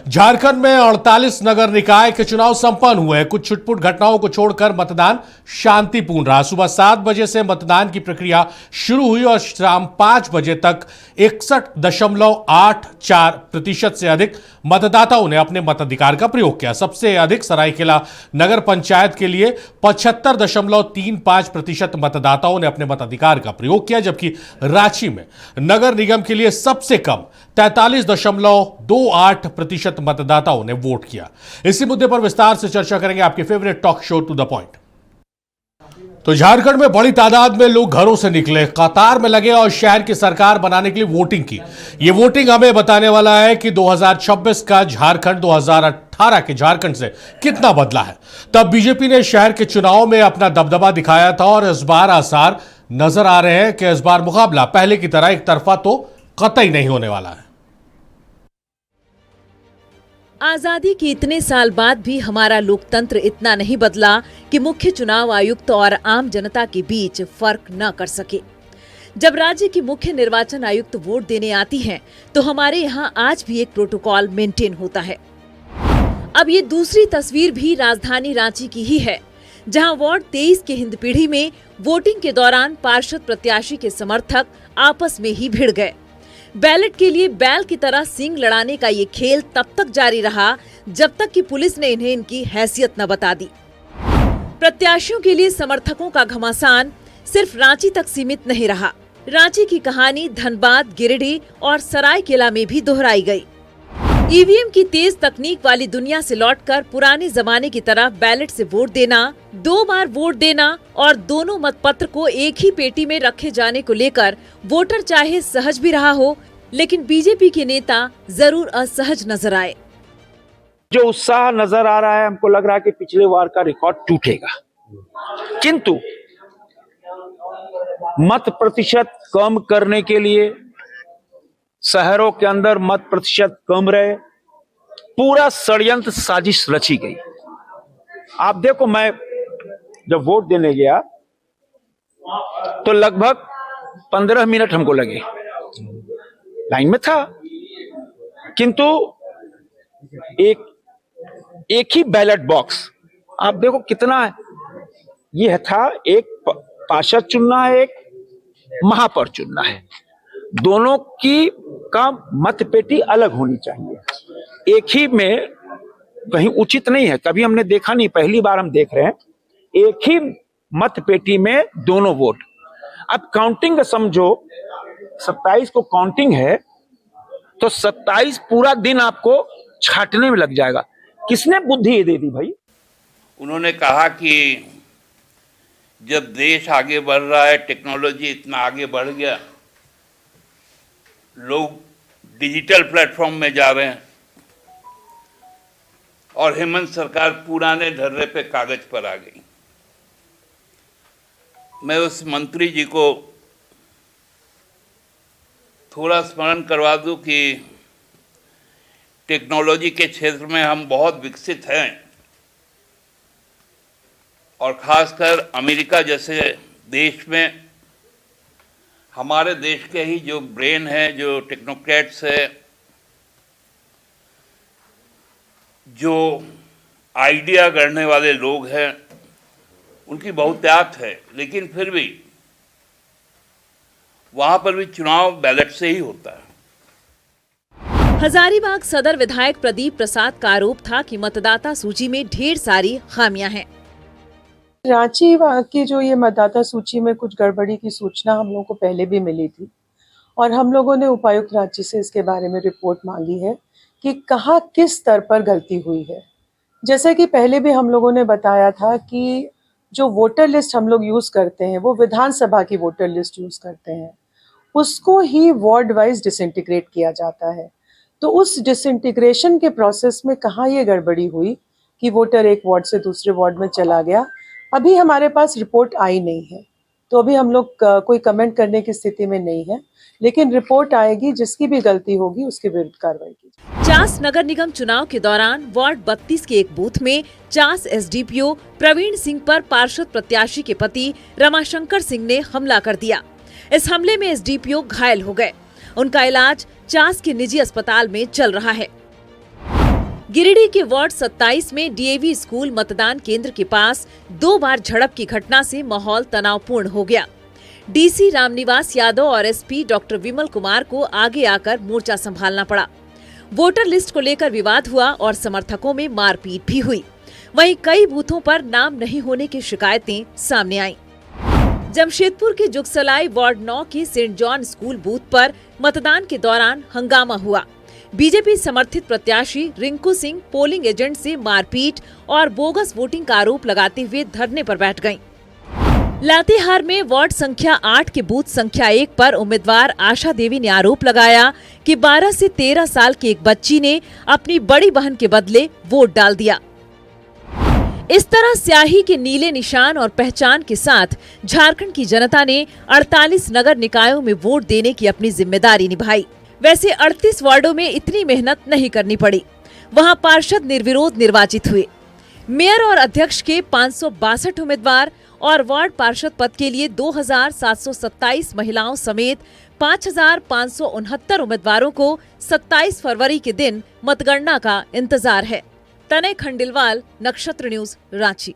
झारखंड में 48 नगर निकाय के चुनाव संपन्न हुए। कुछ छुटपुट घटनाओं को छोड़कर मतदान शांतिपूर्ण रहा। सुबह 7 बजे से मतदान की प्रक्रिया शुरू हुई और शाम 5 बजे तक 61.84% से अधिक मतदाताओं ने अपने मताधिकार का प्रयोग किया। सबसे अधिक सरायकेला नगर पंचायत के लिए 75.35% मतदाताओं ने अपने मताधिकार का प्रयोग किया, जबकि रांची में नगर निगम के लिए सबसे कम 43.28% मतदाताओं ने वोट किया। इसी मुद्दे पर विस्तार से चर्चा करेंगे आपके favourite talk show to the point. तो झारखंड में बड़ी तादाद में लोग घरों से निकले, कतार में लगे और शहर की सरकार बनाने के लिए वोटिंग की। ये वोटिंग हमें बताने वाला है कि 2026 का झारखंड 2018 के झारखंड से कितना बदला है। तब बीजेपी ने शहर के चुनाव में अपना दबदबा दिखाया था और इस बार आसार नजर आ रहे हैं कि इस बार मुकाबला पहले की तरह एक तरफा तो कतई नहीं होने वाला है। आजादी के इतने साल बाद भी हमारा लोकतंत्र इतना नहीं बदला कि मुख्य चुनाव आयुक्त और आम जनता के बीच फर्क न कर सके। जब राज्य की मुख्य निर्वाचन आयुक्त वोट देने आती हैं, तो हमारे यहाँ आज भी एक प्रोटोकॉल मेंटेन होता है। अब ये दूसरी तस्वीर भी राजधानी रांची की ही है, जहाँ वार्ड 23 के हिंदपीढ़ी में वोटिंग के दौरान पार्षद प्रत्याशी के समर्थक आपस में ही भिड़ गए। बैलेट के लिए बैल की तरह सींग लड़ाने का ये खेल तब तक जारी रहा जब तक कि पुलिस ने इन्हें इनकी हैसियत न बता दी। प्रत्याशियों के लिए समर्थकों का घमासान सिर्फ रांची तक सीमित नहीं रहा। रांची की कहानी धनबाद, गिरिडीह और सरायकेला में भी दोहराई गई। ईवीएम की तेज तकनीक वाली दुनिया से लौटकर पुराने जमाने की तरह बैलेट से वोट देना, 2 बार वोट देना और दोनों मतपत्र को एक ही पेटी में रखे जाने को लेकर वोटर चाहे सहज भी रहा हो, लेकिन बीजेपी के नेता जरूर असहज नजर आए। जो उत्साह नजर आ रहा है, हमको लग रहा है कि पिछले बार का रिकॉर्ड टूटेगा, किंतु मत प्रतिशत कम करने के लिए शहरों के अंदर मत प्रतिशत कम रहे, पूरा षड्यंत्र साजिश रची गई। आप देखो, मैं जब वोट देने गया तो लगभग 15 मिनट हमको लगे, लाइन में था, किंतु एक ही बैलेट बॉक्स, आप देखो कितना है, यह था, एक पार्षद चुनना है, एक महापौर चुनना है, दोनों की का मतपेटी अलग होनी चाहिए। एक ही में कहीं उचित नहीं है, कभी हमने देखा नहीं, पहली बार हम देख रहे हैं एक ही मतपेटी में दोनों वोट। अब काउंटिंग समझो, 27 को काउंटिंग है तो 27 पूरा दिन आपको छाटने में लग जाएगा। किसने बुद्धि ये दे दी भाई? उन्होंने कहा कि जब देश आगे बढ़ रहा है, टेक्नोलॉजी इतना आगे बढ़ गया, लोग डिजिटल प्लेटफॉर्म में जा रहे हैं और हेमंत सरकार पुराने ढर्रे पे कागज पर आ गई। मैं उस मंत्री जी को थोड़ा स्मरण करवा दूं कि टेक्नोलॉजी के क्षेत्र में हम बहुत विकसित हैं और खासकर अमेरिका जैसे देश में हमारे देश के ही जो ब्रेन है, जो टेक्नोक्रेट्स है, जो आइडिया गढ़ने वाले लोग हैं, उनकी बहुतायत है, लेकिन फिर भी वहां पर भी चुनाव बैलेट से ही होता है। हजारीबाग सदर विधायक प्रदीप प्रसाद का आरोप था कि मतदाता सूची में ढेर सारी खामियां हैं। रांची की जो ये मतदाता सूची में कुछ गड़बड़ी की सूचना हम लोगों को पहले भी मिली थी और हम लोगों ने उपायुक्त रांची से इसके बारे में रिपोर्ट मांगी है कि कहाँ किस स्तर पर गलती हुई है। जैसे कि पहले भी हम लोगों ने बताया था कि जो वोटर लिस्ट हम लोग यूज़ करते हैं, वो विधानसभा की वोटर लिस्ट यूज़ करते हैं, उसको ही वार्ड वाइज डिसइंटीग्रेट किया जाता है। तो उस डिसइंटीग्रेशन के प्रोसेस में कहाँ ये गड़बड़ी हुई कि वोटर एक वार्ड से दूसरे वार्ड में चला गया, अभी हमारे पास रिपोर्ट आई नहीं है, तो अभी हम लोग कोई कमेंट करने की स्थिति में नहीं है, लेकिन रिपोर्ट आएगी, जिसकी भी गलती होगी उसके विरुद्ध कार्रवाई की। चास नगर निगम चुनाव के दौरान वार्ड 32 के एक बूथ में चास एसडीपीओ प्रवीण सिंह पर पार्षद प्रत्याशी के पति रमाशंकर सिंह ने हमला कर दिया। इस हमले में एसडीपीओ घायल हो गए। उनका इलाज चास के निजी अस्पताल में चल रहा है। गिरिडीह के वार्ड 27 में डीएवी स्कूल मतदान केंद्र के पास 2 बार झड़प की घटना से माहौल तनावपूर्ण हो गया। डीसी रामनिवास यादव और एसपी डॉक्टर विमल कुमार को आगे आकर मोर्चा संभालना पड़ा। वोटर लिस्ट को लेकर विवाद हुआ और समर्थकों में मारपीट भी हुई। वहीं कई बूथों पर नाम नहीं होने की शिकायतें सामने आईं। जमशेदपुर के जुगसलाई वार्ड 9 के सेंट जॉन स्कूल बूथ पर मतदान के दौरान हंगामा हुआ। बीजेपी समर्थित प्रत्याशी रिंकू सिंह पोलिंग एजेंट से मारपीट और बोगस वोटिंग का आरोप लगाते हुए धरने पर बैठ गईं। लातेहार में वार्ड संख्या 8 के बूथ संख्या 1 पर उम्मीदवार आशा देवी ने आरोप लगाया कि 12 से 13 साल की एक बच्ची ने अपनी बड़ी बहन के बदले वोट डाल दिया। इस तरह स्याही के नीले निशान और पहचान के साथ झारखंड की जनता ने 48 नगर निकायों में वोट देने की अपनी जिम्मेदारी निभाई। वैसे 38 वार्डों में इतनी मेहनत नहीं करनी पड़ी। वहां पार्षद निर्विरोध निर्वाचित हुए। मेयर और अध्यक्ष के 562 उम्मीदवार और वार्ड पार्षद पद के लिए 2727 महिलाओं समेत 5569 उम्मीदवारों को 27 फरवरी के दिन मतगणना का इंतजार है। तनय खंडेलवाल, नक्षत्र न्यूज, रांची।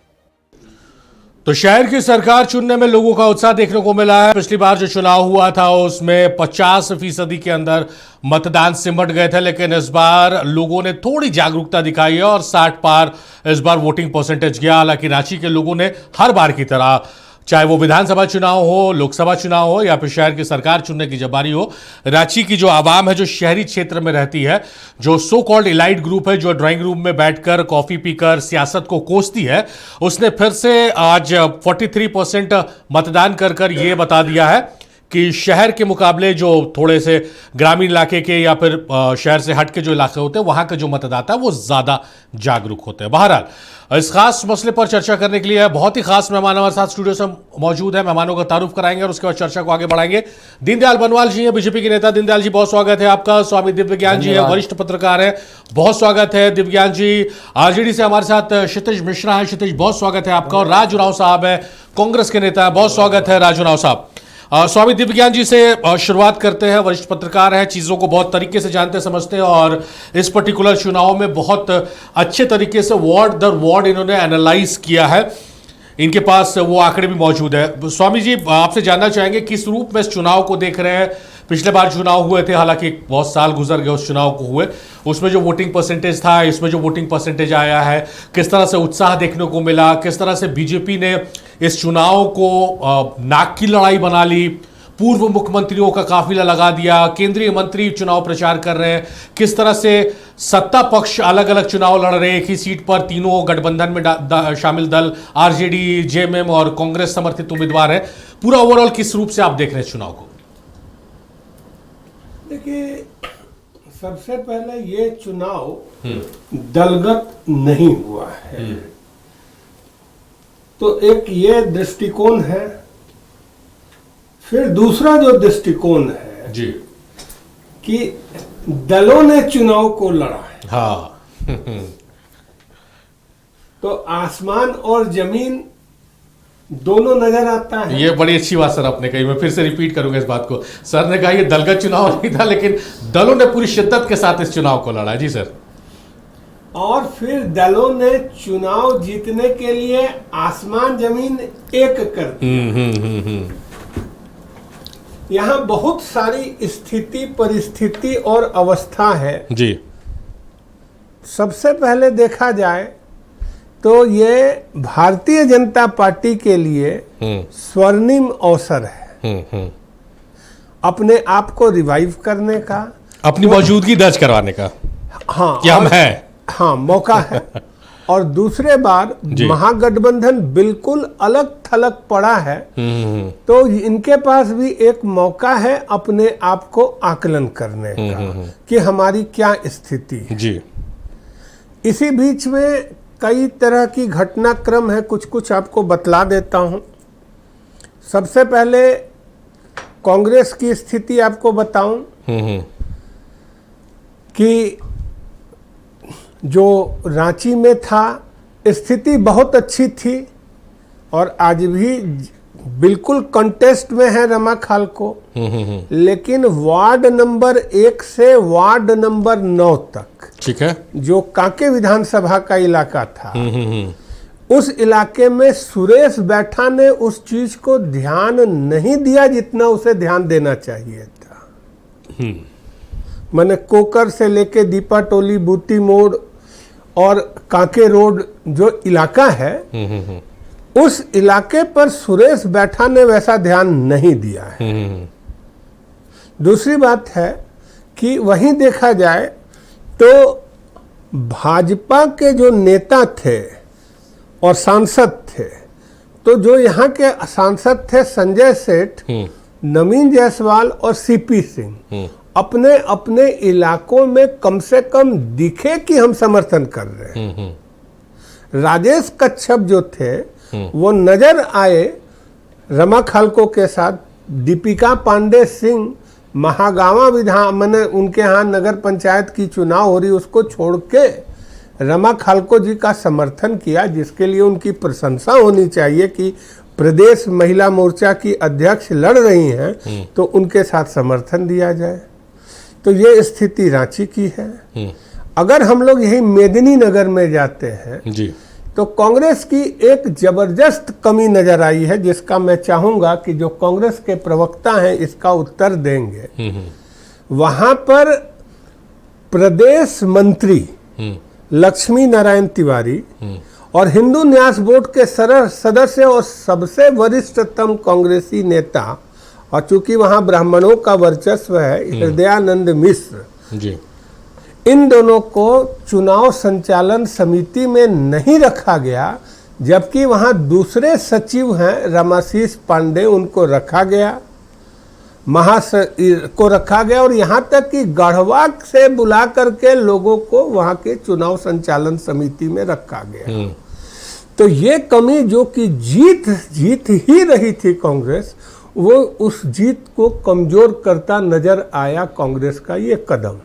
तो शहर की सरकार चुनने में लोगों का उत्साह देखने को मिला है। पिछली बार जो चुनाव हुआ था उसमें 50% के अंदर मतदान सिमट गए थे, लेकिन इस बार लोगों ने थोड़ी जागरूकता दिखाई है और 60 पार इस बार वोटिंग परसेंटेज गया। हालांकि रांची के लोगों ने हर बार की तरह, चाहे वो विधानसभा चुनाव हो, लोकसभा चुनाव हो या फिर शहर की सरकार चुनने की जब बारी हो, रांची की जो आवाम है, जो शहरी क्षेत्र में रहती है, जो सो कॉल्ड इलाइट ग्रुप है, जो ड्राइंग रूम में बैठकर कॉफी पीकर सियासत को कोसती है, उसने फिर से आज 43% मतदान कर ये बता दिया है कि शहर के मुकाबले जो थोड़े से ग्रामीण इलाके के या फिर शहर से हट के जो इलाके होते हैं, वहां के जो मतदाता है वो ज्यादा जागरूक होते हैं। बहरहाल इस खास मसले पर चर्चा करने के लिए बहुत ही खास मेहमान हमारे साथ स्टूडियो से मौजूद है। मेहमानों का तारुफ कराएंगे और उसके बाद चर्चा को आगे बढ़ाएंगे। दीनदयाल बनवाल जी हैं, बीजेपी के नेता। दीनदयाल जी, बहुत स्वागत है आपका। स्वामी दिव्यज्ञान जी है, वरिष्ठ पत्रकार है, बहुत स्वागत है। दिव्यज्ञान जी आरजेडी से हमारे साथ क्षितिज मिश्रा है। क्षितिज, बहुत स्वागत है आपका। और राज उरांव साहब है, कांग्रेस के नेता है, बहुत स्वागत है राज उरांव साहब। स्वामी दिव्यज्ञान जी से शुरुआत करते हैं। वरिष्ठ पत्रकार हैं, चीज़ों को बहुत तरीके से जानते समझते हैं और इस पर्टिकुलर चुनाव में बहुत अच्छे तरीके से वार्ड दर वार्ड इन्होंने एनालाइज किया है। इनके पास वो आंकड़े भी मौजूद है। स्वामी जी, आपसे जानना चाहेंगे किस रूप में इस चुनाव को देख रहे हैं। पिछले बार चुनाव हुए थे, हालांकि बहुत साल गुजर गए उस चुनाव को हुए, उसमें जो वोटिंग परसेंटेज था, इसमें जो वोटिंग परसेंटेज आया है, किस तरह से उत्साह देखने को मिला, किस तरह से बीजेपी ने इस चुनाव को नाक की लड़ाई बना ली, पूर्व मुख्यमंत्रियों का काफिला लगा दिया, केंद्रीय मंत्री चुनाव प्रचार कर रहे हैं, किस तरह से सत्ता पक्ष अलग अलग चुनाव लड़ रहे हैं, एक ही सीट पर तीनों गठबंधन में शामिल दल आरजेडी, जेएमएम और कांग्रेस समर्थित उम्मीदवार हैं। पूरा ओवरऑल किस रूप से आप देख रहे हैं चुनाव को? देखिए, सबसे पहले ये चुनाव दलगत नहीं हुआ है, तो एक ये दृष्टिकोण है। फिर दूसरा जो दृष्टिकोण है जी, कि दलों ने चुनाव को लड़ा है। हाँ तो आसमान और जमीन दोनों नजर आता है। ये बड़ी अच्छी बात सर आपने कही, मैं फिर से रिपीट करूंगा इस बात को। सर ने कहा ये दलगत चुनाव नहीं था, लेकिन दलों ने पूरी शिद्दत के साथ इस चुनाव को लड़ा। जी सर। और फिर दलों ने चुनाव जीतने के लिए आसमान जमीन एक कर दिया। यहाँ बहुत सारी स्थिति, परिस्थिति और अवस्था है जी। सबसे पहले देखा जाए तो ये भारतीय जनता पार्टी के लिए स्वर्णिम अवसर है अपने आप को रिवाइव करने का, अपनी मौजूदगी दर्ज करवाने का। हाँ, कि हम हैं। हाँ, मौका है। और दूसरे बार महागठबंधन बिल्कुल अलग थलग पड़ा है, तो इनके पास भी एक मौका है अपने आप को आकलन करने का कि हमारी क्या स्थिति है। जी। इसी बीच में कई तरह की घटनाक्रम है, कुछ आपको बतला देता हूं। सबसे पहले कांग्रेस की स्थिति आपको बताऊं कि जो रांची में था स्थिति बहुत अच्छी थी और आज भी बिल्कुल कंटेस्ट में है रमा खालको, लेकिन वार्ड नंबर 1 से वार्ड नंबर 9 तक ठीक है। जो कांके विधानसभा का इलाका था, उस इलाके में सुरेश बैठा ने उस चीज को ध्यान नहीं दिया जितना उसे ध्यान देना चाहिए था। मैंने कोकर से लेके दीपा टोली, बूटी मोड़ और कांके रोड जो इलाका है, उस इलाके पर सुरेश बैठा ने वैसा ध्यान नहीं दिया है। दूसरी बात है कि वहीं देखा जाए तो भाजपा के जो नेता थे और सांसद थे, तो जो यहाँ के सांसद थे संजय सेठ, नवीन जायसवाल और सीपी सिंह, अपने अपने इलाकों में कम से कम दिखे कि हम समर्थन कर रहे हैं। राजेश कच्छप जो थे वो नजर आए रमा खालको के साथ। दीपिका पांडे सिंह महागावा विधान, मैंने उनके यहाँ नगर पंचायत की चुनाव हो रही, उसको छोड़ के रमा खालको जी का समर्थन किया, जिसके लिए उनकी प्रशंसा होनी चाहिए कि प्रदेश महिला मोर्चा की अध्यक्ष लड़ रही हैं तो उनके साथ समर्थन दिया जाए। तो ये स्थिति रांची की है। अगर हम लोग यही मेदिनीनगर में जाते हैं जी, तो कांग्रेस की एक जबरदस्त कमी नजर आई है, जिसका मैं चाहूंगा कि जो कांग्रेस के प्रवक्ता हैं इसका उत्तर देंगे। वहां पर प्रदेश मंत्री लक्ष्मी नारायण तिवारी और हिंदू न्यास बोर्ड के सदस्य और सबसे वरिष्ठतम कांग्रेसी नेता, और चूंकि वहां ब्राह्मणों का वर्चस्व है, हृदयानंद मिश्र जी, इन दोनों को चुनाव संचालन समिति में नहीं रखा गया, जबकि वहां दूसरे सचिव हैं रमाशीष पांडे, उनको रखा गया, को रखा गया, और यहां तक कि गढ़वा से बुला करके लोगों को वहां के चुनाव संचालन समिति में रखा गया। तो ये कमी जो कि जीत ही रही थी कांग्रेस, वो उस जीत को कमजोर करता नजर आया कांग्रेस का ये कदम।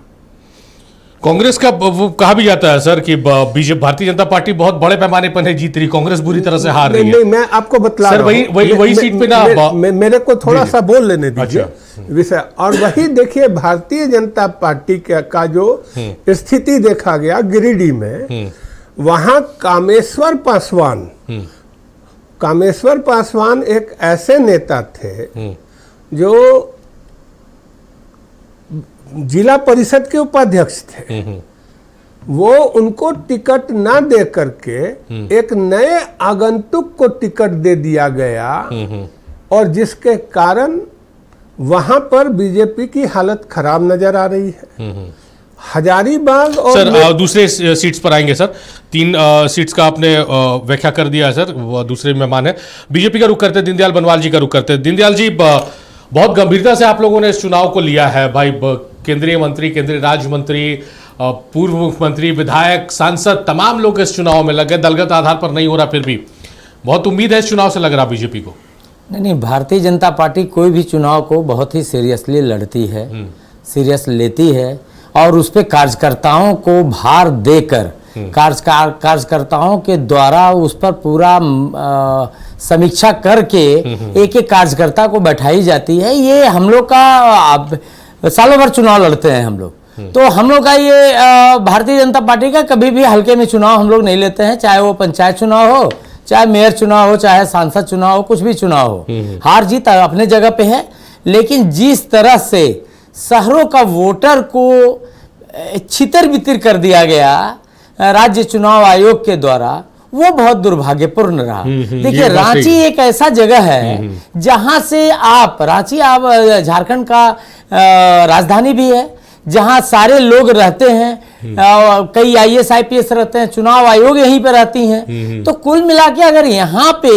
कांग्रेस का वो कहा भी जाता है सर कि बीजेपी भारतीय जनता पार्टी बहुत बड़े पैमाने पर है जीत रही, कांग्रेस बुरी तरह से हार रही है। नहीं, मैं आपको बतला सर, रहा हूं। वही सीट पे ना मेरे को थोड़ा सा बोल लेने दीजिए विषय। और वही देखिए भारतीय जनता पार्टी का जो स्थिति देखा गया गिरिडीह में, वहां कामेश्वर पासवान एक ऐसे नेता थे जो जिला परिषद के उपाध्यक्ष थे। वो उनको टिकट ना दे करके एक नए आगंतुक को टिकट दे दिया गया, और जिसके कारण वहां पर बीजेपी की हालत खराब नजर आ रही है। हजारीबाग और सर दूसरे सीट्स पर आएंगे सर। 3 सीट्स का आपने व्याख्या कर दिया है सर। वो दूसरे मेहमान है, बीजेपी का रुख करते हैं, दीनदयाल बनवाल जी का रुख करते हैं। दीनदयाल जी, बहुत गंभीरता से आप लोगों ने इस चुनाव को लिया है भाई। केंद्रीय मंत्री, केंद्रीय राज्य मंत्री, पूर्व मुख्यमंत्री, विधायक, सांसद, तमाम लोग इस चुनाव में लगे। दलगत आधार पर नहीं हो रहा, फिर भी बहुत उम्मीद है इस चुनाव से, लग रहा बीजेपी को। नहीं, भारतीय जनता पार्टी कोई भी चुनाव को बहुत ही सीरियसली लड़ती है, सीरियस लेती है, और उस पर कार्यकर्ताओं को भार देकर कार्यकर्ताओं के द्वारा उस पर पूरा समीक्षा करके एक एक कार्यकर्ता को बैठाई जाती है। ये हम लोग का सालों भर चुनाव लड़ते हैं हम लोग, तो हम लोग का ये भारतीय जनता पार्टी का कभी भी हल्के में चुनाव हम लोग नहीं लेते हैं, चाहे वो पंचायत चुनाव हो, चाहे मेयर चुनाव हो, चाहे सांसद चुनाव हो, कुछ भी चुनाव हो। हार जीत अपने जगह पे है, लेकिन जिस तरह से शहरों का वोटर को छितर बितर कर दिया गया राज्य चुनाव आयोग के द्वारा, वो बहुत दुर्भाग्यपूर्ण रहा। देखिए, रांची एक ऐसा जगह है जहां से रांची झारखंड का राजधानी भी है, जहां सारे लोग रहते हैं, कई IAS IPS रहते हैं, चुनाव आयोग यहीं पे रहती हैं। तो कुल मिला के अगर यहाँ पे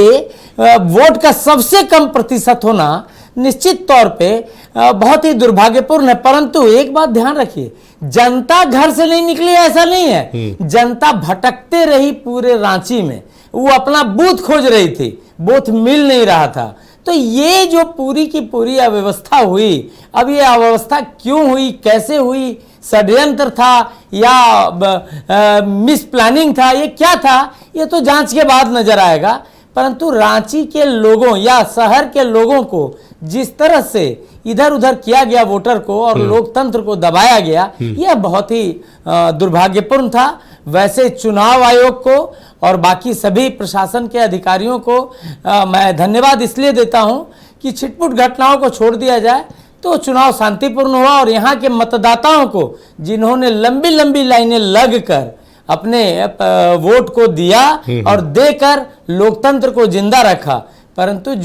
वोट का सबसे कम प्रतिशत होना निश्चित तौर पे बहुत ही दुर्भाग्यपूर्ण है। परंतु एक बात ध्यान रखिए, जनता घर से नहीं निकली ऐसा नहीं है, जनता भटकते रही पूरे रांची में, वो अपना बूथ खोज रही थी, बूथ मिल नहीं रहा था। तो ये जो पूरी की पूरी अव्यवस्था हुई, अब ये अव्यवस्था क्यों हुई, कैसे हुई, षड्यंत्र था या मिस प्लानिंग था, ये क्या था, ये तो जांच के बाद नजर आएगा। परंतु रांची के लोगों या शहर के लोगों को जिस तरह से इधर उधर किया गया वोटर को और लोकतंत्र को दबाया गया, यह बहुत ही दुर्भाग्यपूर्ण था। वैसे चुनाव आयोग को और बाकी सभी प्रशासन के अधिकारियों को मैं धन्यवाद इसलिए देता हूं कि छिटपुट घटनाओं को छोड़ दिया जाए तो चुनाव शांतिपूर्ण हुआ और यहाँ के मतदाताओं को जिन्होंने लंबी लंबी लाइनें लगकर अपने वोट को दिया और देकर लोकतंत्र को जिंदा रखा, परंतु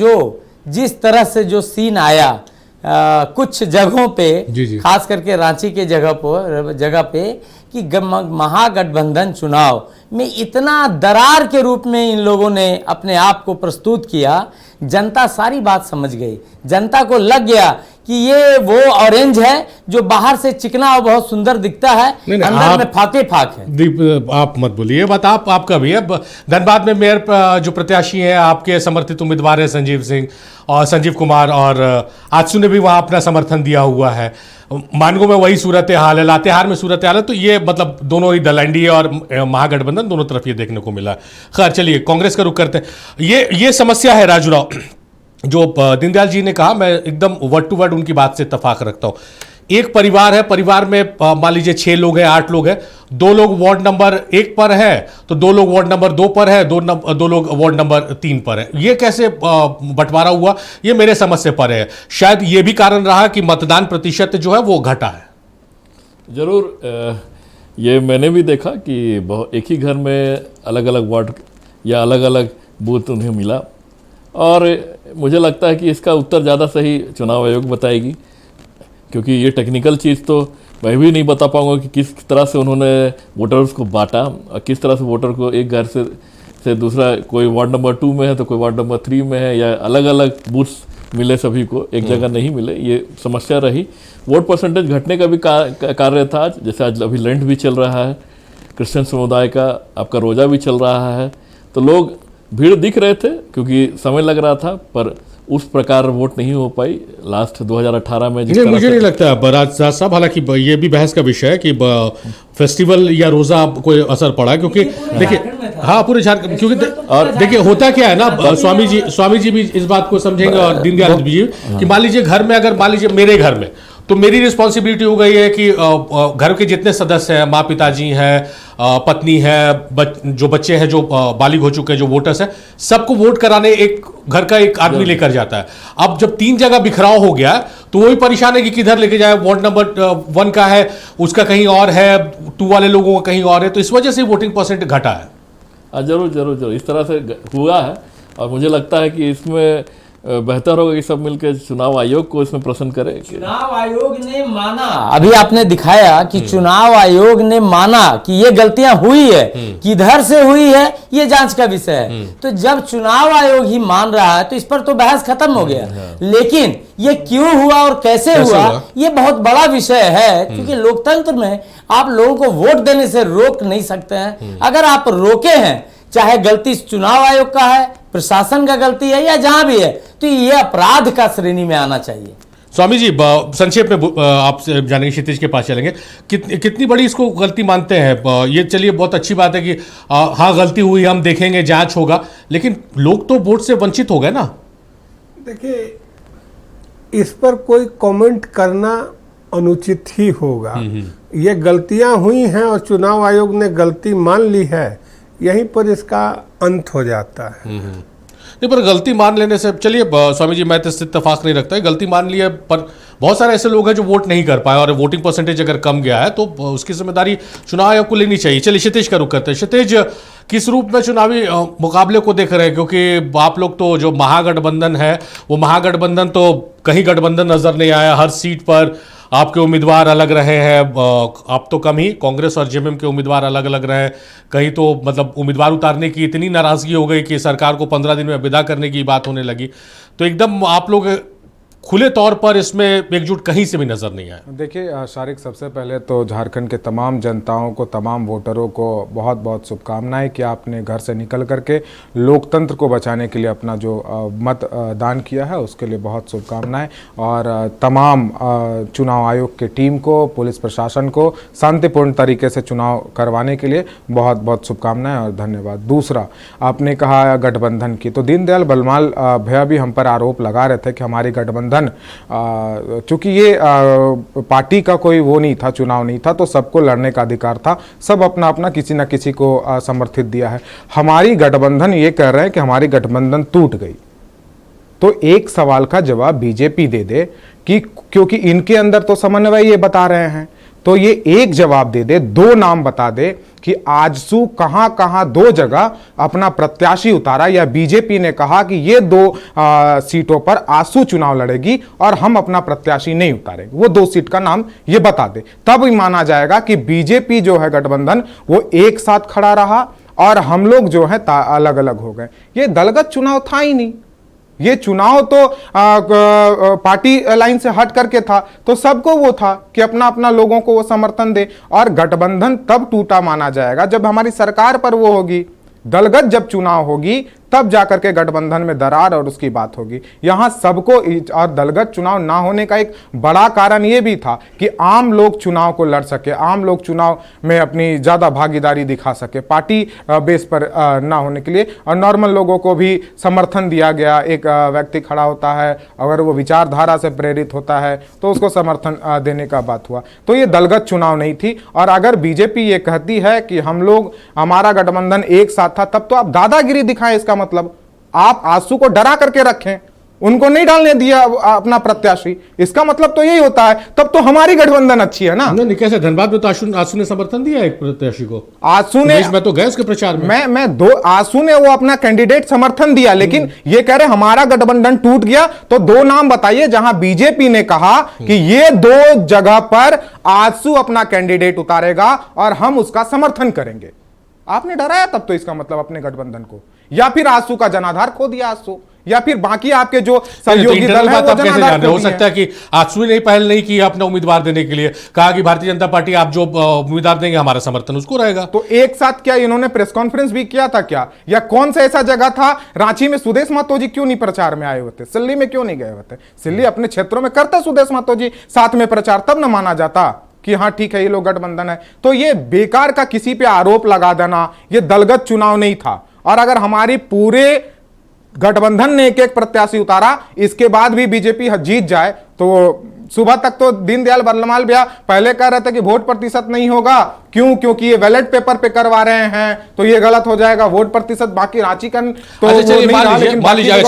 जिस तरह से जो सीन आया कुछ जगहों पे, खास करके रांची के जगह पे कि महागठबंधन चुनाव में इतना दरार के रूप में इन लोगों ने अपने आप को प्रस्तुत किया, जनता सारी बात समझ गई। जनता को लग गया कि ये वो ऑरेंज है जो बाहर से चिकना और बहुत सुंदर दिखता है, अंदर में फाके फाक है। आप मत बोलिए बात, आपका भी है। धनबाद में मेयर जो प्रत्याशी हैं आपके समर्थित उम्मीदवार है संजीव सिंह और संजीव कुमार, और आजसू ने भी वहां अपना समर्थन दिया हुआ है। मानगो में वही सूरत हाल है, लातेहार में सूरत हाल है। तो ये मतलब दोनों ही दल, एनडीए और महागठबंधन, दोनों तरफ ये देखने को मिला। खैर चलिए कांग्रेस का रुख करते हैं। ये समस्या है राजूराव, जो दीनदयाल जी ने कहा, मैं एकदम वर्ड टू वर्ड उनकी बात से इत्तेफाक रखता हूं। एक परिवार है, परिवार में मान लीजिए 6 लोग हैं, 8 लोग हैं, 2 लोग वार्ड नंबर 1 पर है तो 2 लोग वार्ड नंबर 2 पर है, 2 लोग वार्ड नंबर 3 पर है। ये कैसे बंटवारा हुआ, ये मेरे समझ से परे है। शायद ये भी कारण रहा कि मतदान प्रतिशत जो है वो घटा है। जरूर, ये मैंने भी देखा कि एक ही घर में अलग अलग वार्ड या अलग अलग बूथ उन्हें मिला, और मुझे लगता है कि इसका उत्तर ज़्यादा सही चुनाव आयोग बताएगी, क्योंकि ये टेक्निकल चीज़ तो मैं भी नहीं बता पाऊंगा कि किस तरह से उन्होंने वोटर्स को बांटा और किस तरह से वोटर को एक घर से दूसरा, कोई वार्ड नंबर 2 में है तो कोई वार्ड नंबर 3 में है, या अलग अलग बूथ्स मिले सभी को, एक जगह नहीं मिले। ये समस्या रही। वोट परसेंटेज घटने का भी कार्य था। जैसे आज अभी लेंट भी चल रहा है, क्रिश्चियन समुदाय का आपका रोज़ा भी चल रहा है, तो लोग भीड़ दिख रहे थे क्योंकि समय लग रहा था, पर उस प्रकार वोट नहीं हो पाई लास्ट 2018 में। मुझे नहीं लगता बराज साहब, हालांकि ये भी बहस का विषय है कि फेस्टिवल या रोजा कोई असर पड़ा, क्योंकि देखिए हाँ पूरे झारखंड, क्योंकि और देखिए होता क्या है ना, स्वामी जी भी इस बात को समझेंगे और दीनदयाल जी कि मान लीजिए घर में, अगर मान लीजिए मेरे घर में, तो मेरी रिस्पॉन्सिबिलिटी हो गई है कि घर के जितने सदस्य हैं, माँ पिताजी हैं, पत्नी है, जो बच्चे हैं जो बालिग हो चुके हैं, जो वोटर्स हैं, सबको वोट कराने एक घर का एक आदमी लेकर जाता है। अब जब 3 जगह बिखराव हो गया तो वही परेशान है कि किधर लेके जाए। वार्ड नंबर 1 का है, उसका कहीं और है, 2 वाले लोगों का कहीं और है, तो इस वजह से वोटिंग परसेंट घटा है। जरूर इस तरह से हुआ है, और मुझे लगता है कि इसमें बेहतर होगा कि सब मिलकर चुनाव आयोग को इसमें प्रसन्न करें। चुनाव आयोग ने माना, अभी आपने दिखाया कि चुनाव आयोग ने माना कि ये गलतियां हुई है, किधर से हुई है ये जांच का विषय है। तो जब चुनाव आयोग ही मान रहा है तो इस पर तो बहस खत्म हो गया, लेकिन ये क्यों हुआ और कैसे हुआ ये बहुत बड़ा विषय है, क्योंकि लोकतंत्र में आप लोगों को वोट देने से रोक नहीं सकते हैं। अगर आप रोके हैं, चाहे गलती चुनाव आयोग का है, प्रशासन का गलती है या जहां भी है, तो ये अपराध का श्रेणी में आना चाहिए। स्वामी जी संक्षेप में आपसे जानेंगे, क्षितिज के पास चलेंगे, कितनी बड़ी इसको गलती मानते हैं? ये चलिए बहुत अच्छी बात है कि हाँ गलती हुई, हम देखेंगे, जांच होगा, लेकिन लोग तो वोट से वंचित हो गए ना। देखिए, इस पर कोई कमेंट करना अनुचित ही होगा। ये गलतियां हुई हैं और चुनाव आयोग ने गलती मान ली है, यहीं पर इसका अंत हो जाता है। नहीं, पर गलती मान लेने से, चलिए स्वामी जी मैं तो इससे इत्तेफाक नहीं रखता है, गलती मान ली है, पर बहुत सारे ऐसे लोग हैं जो वोट नहीं कर पाए और वोटिंग परसेंटेज अगर कम गया है तो उसकी जिम्मेदारी चुनाव आयोग को लेनी चाहिए। चलिए क्षितिज का रुख करते हैं। क्षितिज, किस रूप में चुनावी मुकाबले को देख रहे हैं? क्योंकि आप लोग तो जो महागठबंधन है, वो महागठबंधन तो कहीं गठबंधन नजर नहीं आया, हर सीट पर आपके उम्मीदवार अलग रहे हैं। आप तो कम ही, कांग्रेस और जेएमएम के उम्मीदवार अलग अलग रहे। कहीं तो मतलब उम्मीदवार उतारने की इतनी नाराजगी हो गई कि सरकार को 15 दिन में विदा करने की बात होने लगी। तो एकदम आप लोग खुले तौर पर इसमें एकजुट कहीं से भी नजर नहीं आया। देखिए शारिक, सबसे पहले तो झारखंड के तमाम जनताओं को, तमाम वोटरों को बहुत बहुत शुभकामनाएं कि आपने घर से निकल करके लोकतंत्र को बचाने के लिए अपना जो मत दान किया है उसके लिए बहुत शुभकामनाएं। और तमाम चुनाव आयोग की टीम को, पुलिस प्रशासन को शांतिपूर्ण तरीके से चुनाव करवाने के लिए बहुत बहुत शुभकामनाएं और धन्यवाद। दूसरा, आपने कहा गठबंधन की, तो दीनदयाल बलमाल भैया भी हम पर आरोप लगा रहे थे कि हमारी गठबंधन, चूंकि ये पार्टी का कोई वो नहीं था, चुनाव नहीं था, तो सबको लड़ने का अधिकार था, सब अपना अपना किसी न किसी को समर्थित दिया है। हमारी गठबंधन ये कह रहे हैं कि हमारी गठबंधन टूट गई, तो एक सवाल का जवाब बीजेपी दे दे कि क्योंकि इनके अंदर तो समन्वय ये बता रहे हैं, तो ये एक जवाब दे दे, दो नाम बता दे कि आजसू कहां कहां दो जगह अपना प्रत्याशी उतारा, या बीजेपी ने कहा कि ये दो सीटों पर आजसू चुनाव लड़ेगी और हम अपना प्रत्याशी नहीं उतारेंगे, वो दो सीट का नाम ये बता दे, तब ही माना जाएगा कि बीजेपी जो है गठबंधन वो एक साथ खड़ा रहा और हम लोग जो है अलग अलग हो गए। ये दलगत चुनाव था ही नहीं, ये चुनाव तो पार्टी लाइन से हट करके था, तो सबको वो था कि अपना अपना लोगों को वो समर्थन दे, और गठबंधन तब टूटा माना जाएगा जब हमारी सरकार पर वो होगी। दलगत जब चुनाव होगी तब जाकर के गठबंधन में दरार और उसकी बात होगी। यहां सबको, और दलगत चुनाव ना होने का एक बड़ा कारण यह भी था कि आम लोग चुनाव को लड़ सके, आम लोग चुनाव में अपनी ज्यादा भागीदारी दिखा सके, पार्टी बेस पर ना होने के लिए, और नॉर्मल लोगों को भी समर्थन दिया गया। एक व्यक्ति खड़ा होता है, अगर वो विचारधारा से प्रेरित होता है तो उसको समर्थन देने का बात हुआ। तो ये दलगत चुनाव नहीं थी। और अगर बीजेपी ये कहती है कि हम लोग, हमारा गठबंधन एक साथ था, तब तो आप दादागिरी दिखाएं। इसका मतलब आप आजसू को डरा करके रखें, उनको नहीं डालने दिया अपना प्रत्याशी, इसका मतलब तो यही होता है। तब तो हमारी गठबंधन अच्छी है ना। नहीं, कैसे धनबाद में तो आजसू ने समर्थन दिया एक प्रत्याशी को, आजसू ने, मैं तो गए उसके प्रचार में, मैं दो, आजसू ने वो अपना कैंडिडेट समर्थन दिया, लेकिन ये कह रहे हमारा गठबंधन टूट गया। तो दो नाम बताइए जहां बीजेपी ने कहा कि ये दो जगह पर आजसू अपना कैंडिडेट उतारेगा और हम उसका समर्थन करेंगे। आपने डराया तब तो, इसका मतलब अपने गठबंधन को, या फिर आजसू का जनाधार खो दिया आजसू, या फिर बाकी आपके जो सहयोगी दल है वो जनाधार खो दिया। हो सकता है कि आजसू ने पहल नहीं की अपना उम्मीदवार देने के लिए, कहा कि भारतीय जनता पार्टी आप जो उम्मीदवार देंगे हमारा समर्थन उसको रहेगा। तो एक साथ क्या इन्होंने प्रेस कॉन्फ्रेंस भी किया था क्या? या कौन सा ऐसा जगह था? रांची में सुदेश महतो जी क्यों नहीं प्रचार में आए होते? सिल्ली में क्यों नहीं गए होते? सिल्ली अपने क्षेत्रों में करता सुदेश महतो जी साथ में प्रचार, तब न माना जाता कि हाँ ठीक है ये लोग गठबंधन है। तो ये बेकार का किसी पे आरोप लगा देना, ये दलगत चुनाव नहीं था। और अगर हमारी पूरे गठबंधन ने एक एक प्रत्याशी उतारा, इसके बाद भी बीजेपी जीत जाए, तो सुबह तक तो दीनदयाल बलमाल भैया पहले कह रहे थे कि वोट प्रतिशत नहीं होगा, क्यों? क्योंकि ये बैलेट पेपर पे करवा रहे हैं तो ये गलत हो जाएगा, वोट प्रतिशत बाकी रांची का तो मान लीजिए,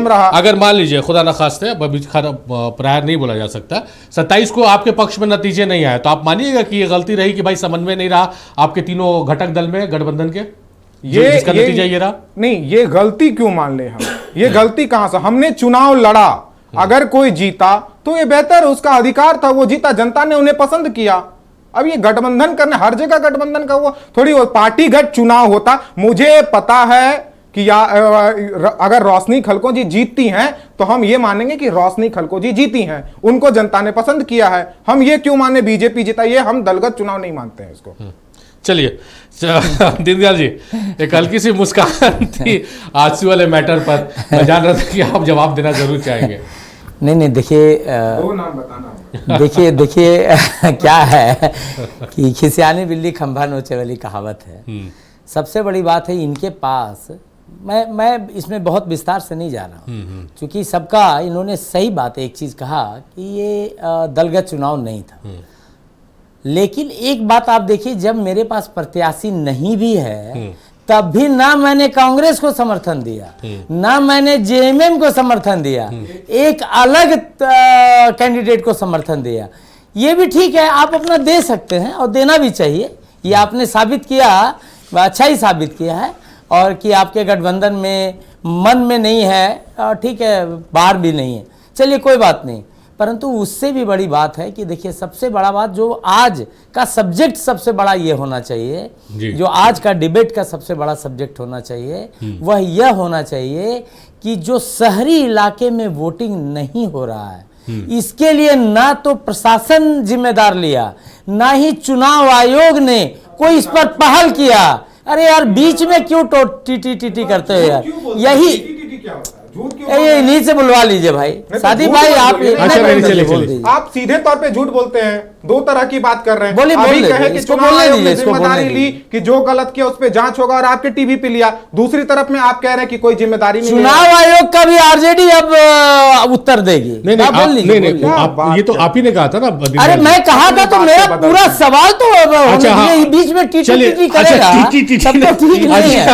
रहा। अगर मान लीजिए खुदा न खास्ते, अभी प्राय नहीं बोला जा सकता, 27 को आपके पक्ष में नतीजे नहीं आए, तो आप मानिएगा कि ये गलती रही कि भाई समन्वय नहीं रहा आपके तीनों घटक दल में गठबंधन के, जिसका नतीजा ये रहा? नहीं, ये गलती क्यों मान ले हम? ये गलती कहां से? हमने चुनाव लड़ा, अगर कोई जीता तो ये बेहतर, उसका अधिकार था, वो जीता, जनता ने उन्हें पसंद किया। अब ये गठबंधन करने, हर जगह गठबंधन का वो थोड़ी पार्टीगत चुनाव होता। मुझे पता है कि अगर रोशनी खलको जी जीतती हैं तो हम ये मानेंगे कि रोशनी खलको जी जीती हैं, उनको जनता ने पसंद किया है। हम ये क्यों माने बीजेपी जीता? ये हम दलगत चुनाव नहीं मानते हैं इसको। चलिए दीनदयाल जी, एक हल्की सी मुस्कान थी आजसू वाले मैटर पर, मैं जान रहा था कि आप जवाब देना जरूर चाहेंगे। नहीं, देखिए देखिए क्या है कि खिसियानी बिल्ली खंभा नोचे वाली कहावत है। सबसे बड़ी बात है इनके पास, मैं इसमें बहुत विस्तार से नहीं जा रहा हूँ, क्योंकि सबका इन्होंने सही बात एक चीज़ कहा कि ये दलगत चुनाव नहीं था। लेकिन एक बात आप देखिए, जब मेरे पास प्रत्याशी नहीं भी है तब भी ना मैंने कांग्रेस को समर्थन दिया, ना मैंने जेएमएम को समर्थन दिया, एक अलग कैंडिडेट को समर्थन दिया। ये भी ठीक है, आप अपना दे सकते हैं और देना भी चाहिए। ये आपने साबित किया, अच्छा ही साबित किया है, और कि आपके गठबंधन में मन में नहीं है, ठीक है, बाहर भी नहीं है, चलिए कोई बात नहीं। परंतु उससे भी बड़ी बात है कि देखिए सबसे बड़ा बात जो आज का सब्जेक्ट सबसे बड़ा ये होना चाहिए, जो आज का डिबेट का सबसे बड़ा सब्जेक्ट होना चाहिए वह यह होना चाहिए कि जो शहरी इलाके में वोटिंग नहीं हो रहा है इसके लिए ना तो प्रशासन जिम्मेदार लिया, ना ही चुनाव आयोग ने कोई इस पर पहल किया। अरे यार बीच में क्यों टीटी करते हो यार, यही ये इन्हीं से बुलवा लीजिए भाई। सादी भाई आप आप सीधे तौर पे झूठ बोलते हैं, दो तरह की बात कर रहे हैं। बोलिए अभी कहे कि इसको चुनाव आयोग ने बोलने जिम्मेदारी ली कि जो गलत किया उस पे जांच होगा और आपके टीवी पे लिया, दूसरी तरफ में आप कह रहे हैं कि कोई जिम्मेदारी नहीं। चुनाव आयोग का भी आरजेडी अब उत्तर देगी। नहीं, ये तो आप ही ने कहा था ना। अरे मैं कहा था तो मेरा पूरा सवाल तो बीच में टीटी करेगा सब तो ठीक नहीं है।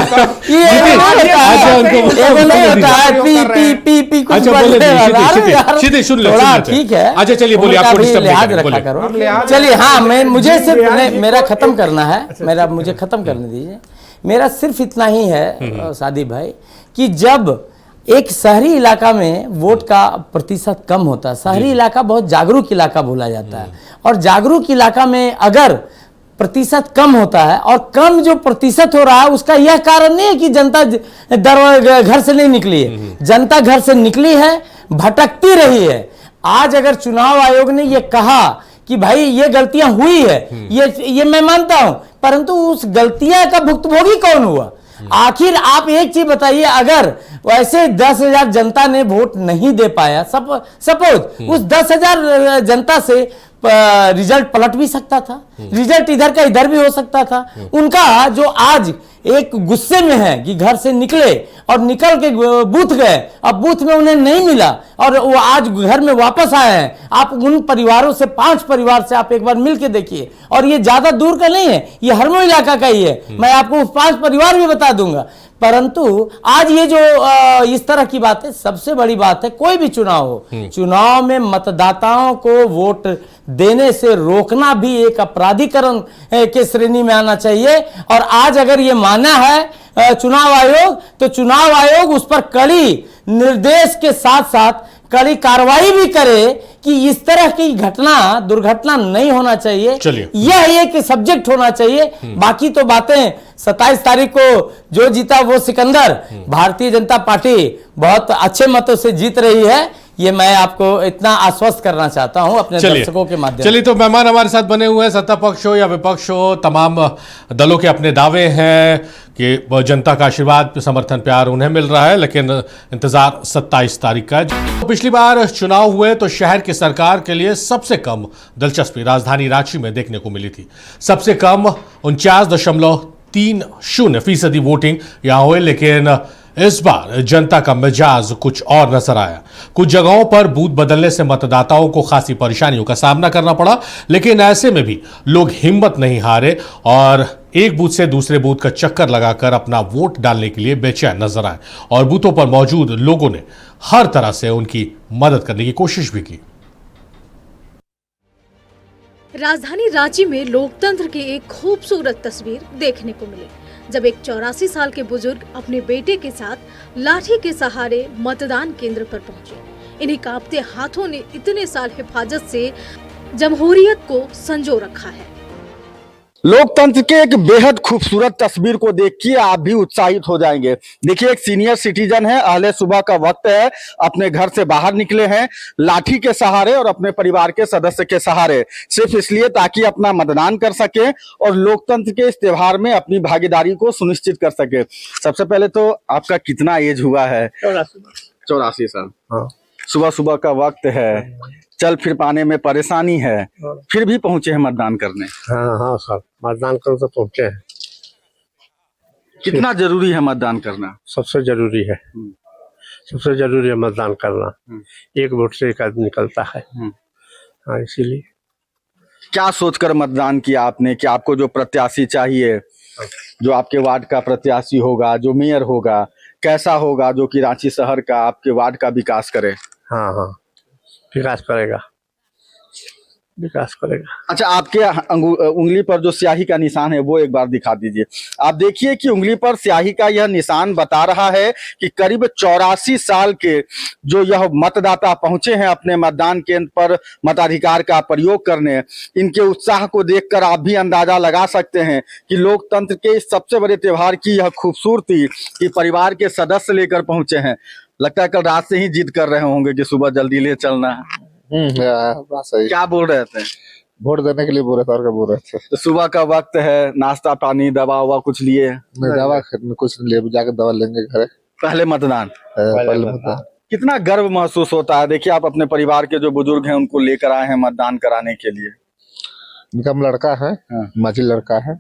ठीक है, अच्छा चलिए बोलिए, आपको डिस्टर्ब लिहाज रखा करो। चलिए हाँ, मैं मुझे सिर्फ मेरा खत्म करना है, मुझे खत्म करने दीजिए। मेरा सिर्फ इतना ही है सादी भाई कि जब एक शहरी इलाका में वोट का प्रतिशत कम होता है, शहरी इलाका बहुत जागरूक इलाका बोला जाता है, और जागरूक इलाका में अगर प्रतिशत कम होता है और कम जो प्रतिशत हो रहा है उसका यह कारण नहीं है कि जनता घर से नहीं निकली है, जनता घर से निकली है, भटकती रही है। आज अगर चुनाव आयोग ने यह कहा कि भाई ये गलतियां हुई है, ये मैं मानता हूं, परंतु उस गलतियां का भुक्तभोगी कौन हुआ? आखिर आप एक चीज बताइए, अगर वैसे 10,000 जनता ने वोट नहीं दे पाया, सपोज उस 10,000 जनता से रिजल्ट पलट भी सकता था, रिजल्ट इधर का इधर भी हो सकता था। उनका जो आज एक गुस्से में है कि घर से निकले और निकल के बूथ गए, अब बूथ में उन्हें नहीं मिला और वो आज घर में वापस आए हैं। आप उन परिवारों से 5 परिवार से आप एक बार मिल के देखिए, और ये ज्यादा दूर का नहीं है, ये हरमो इलाका का ही है, मैं आपको 5 परिवार भी बता दूंगा। परंतु आज ये जो इस तरह की बात है, सबसे बड़ी बात है कोई भी चुनाव हो, चुनाव में मतदाताओं को वोट देने से रोकना भी एक अपराधीकरण के श्रेणी में आना चाहिए। और आज अगर ये माना है चुनाव आयोग, तो चुनाव आयोग उस पर कड़ी निर्देश के साथ साथ कड़ी कार्रवाई भी करे कि इस तरह की दुर्घटना नहीं होना चाहिए। यह एक सब्जेक्ट होना चाहिए। बाकी तो बातें 27 तारीख को जो जीता वो सिकंदर, भारतीय जनता पार्टी बहुत अच्छे मतों से जीत रही है, ये मैं आपको इतना आश्वस्त करना चाहता हूं अपने दर्शकों के माध्यम से। चलिए, तो मेहमान हमारे साथ बने हुए हैं, सत्ता पक्ष हो या विपक्ष हो, तमाम दलों के अपने दावे हैं कि जनता का आशीर्वाद, समर्थन, प्यार उन्हें मिल रहा है, लेकिन इंतजार 27 तारीख का है। पिछली बार चुनाव हुए तो शहर की सरकार के लिए सबसे कम दिलचस्पी राजधानी रांची में देखने को मिली थी। सबसे कम 49.30% वोटिंग यहां हुई, लेकिन इस बार जनता का मिजाज कुछ और नजर आया। कुछ जगहों पर बूथ बदलने से मतदाताओं को खासी परेशानियों का सामना करना पड़ा, लेकिन ऐसे में भी लोग हिम्मत नहीं हारे और एक बूथ से दूसरे बूथ का चक्कर लगाकर अपना वोट डालने के लिए बेचैन नजर आए, और बूथों पर मौजूद लोगों ने हर तरह से उनकी मदद करने की कोशिश भी की। राजधानी रांची में लोकतंत्र की एक खूबसूरत तस्वीर देखने को मिली, जब एक 84 साल के बुजुर्ग अपने बेटे के साथ लाठी के सहारे मतदान केंद्र पर पहुंचे। इन्हीं कांपते हाथों ने इतने साल हिफाजत से जमहूरियत को संजो रखा है। लोकतंत्र के एक बेहद खूबसूरत तस्वीर को देखिए आप भी उत्साहित हो जाएंगे। देखिए, एक सीनियर सिटीजन है, अहले सुबह का वक्त है, अपने घर से बाहर निकले हैं लाठी के सहारे और अपने परिवार के सदस्य के सहारे, सिर्फ इसलिए ताकि अपना मतदान कर सके और लोकतंत्र के इस त्योहार में अपनी भागीदारी को सुनिश्चित कर सके। सबसे पहले तो आपका कितना एज हुआ है? 84 साल। हाँ। सुबह सुबह का वक्त है, चल फिर पाने में परेशानी है, फिर भी पहुंचे हैं मतदान करने। हाँ सर, मतदान करो तो पहुंचे हैं। कितना जरूरी है मतदान करना? सबसे जरूरी है, सबसे जरूरी है मतदान करना। एक वोट से एक आदमी निकलता है। हाँ, इसीलिए। क्या सोचकर मतदान किया आपने कि आपको जो प्रत्याशी चाहिए, जो आपके वार्ड का प्रत्याशी होगा, जो मेयर होगा, कैसा होगा जो कि रांची शहर का, आपके वार्ड का विकास करे? हाँ, विकास करेगा। विकास करेगा। अच्छा, आपके उंगली पर जो स्याही का निशान है वो एक बार दिखा दीजिए। आप देखिए कि उंगली पर स्याही का यह निशान बता रहा है कि करीब 84 साल के जो यह मतदाता पहुंचे हैं अपने मतदान केंद्र पर मताधिकार का प्रयोग करने, इनके उत्साह को देखकर आप भी अंदाजा लगा सकते हैं कि लोकतंत्र के इस सबसे बड़े त्योहार की यह खूबसूरती कि परिवार के सदस्य लेकर पहुंचे हैं। लगता है कल रात से ही जिद कर रहे होंगे कि सुबह जल्दी ले चलना है। बात सही। क्या बोल रहे थे? वोट देने के लिए बोल रहे थे और क्या बोल रहे थे? तो सुबह का वक्त है, नाश्ता पानी दवा ववा कुछ लिए? दवा कुछ ले, जाकर दवा लेंगे घर। पहले मतदान। पहले मतदान। कितना गर्व महसूस होता है? देखिए, आप अपने परिवार के जो बुजुर्ग हैं उनको लेकर आए हैं मतदान कराने के लिए। इनका लड़का है, माझी लड़का है।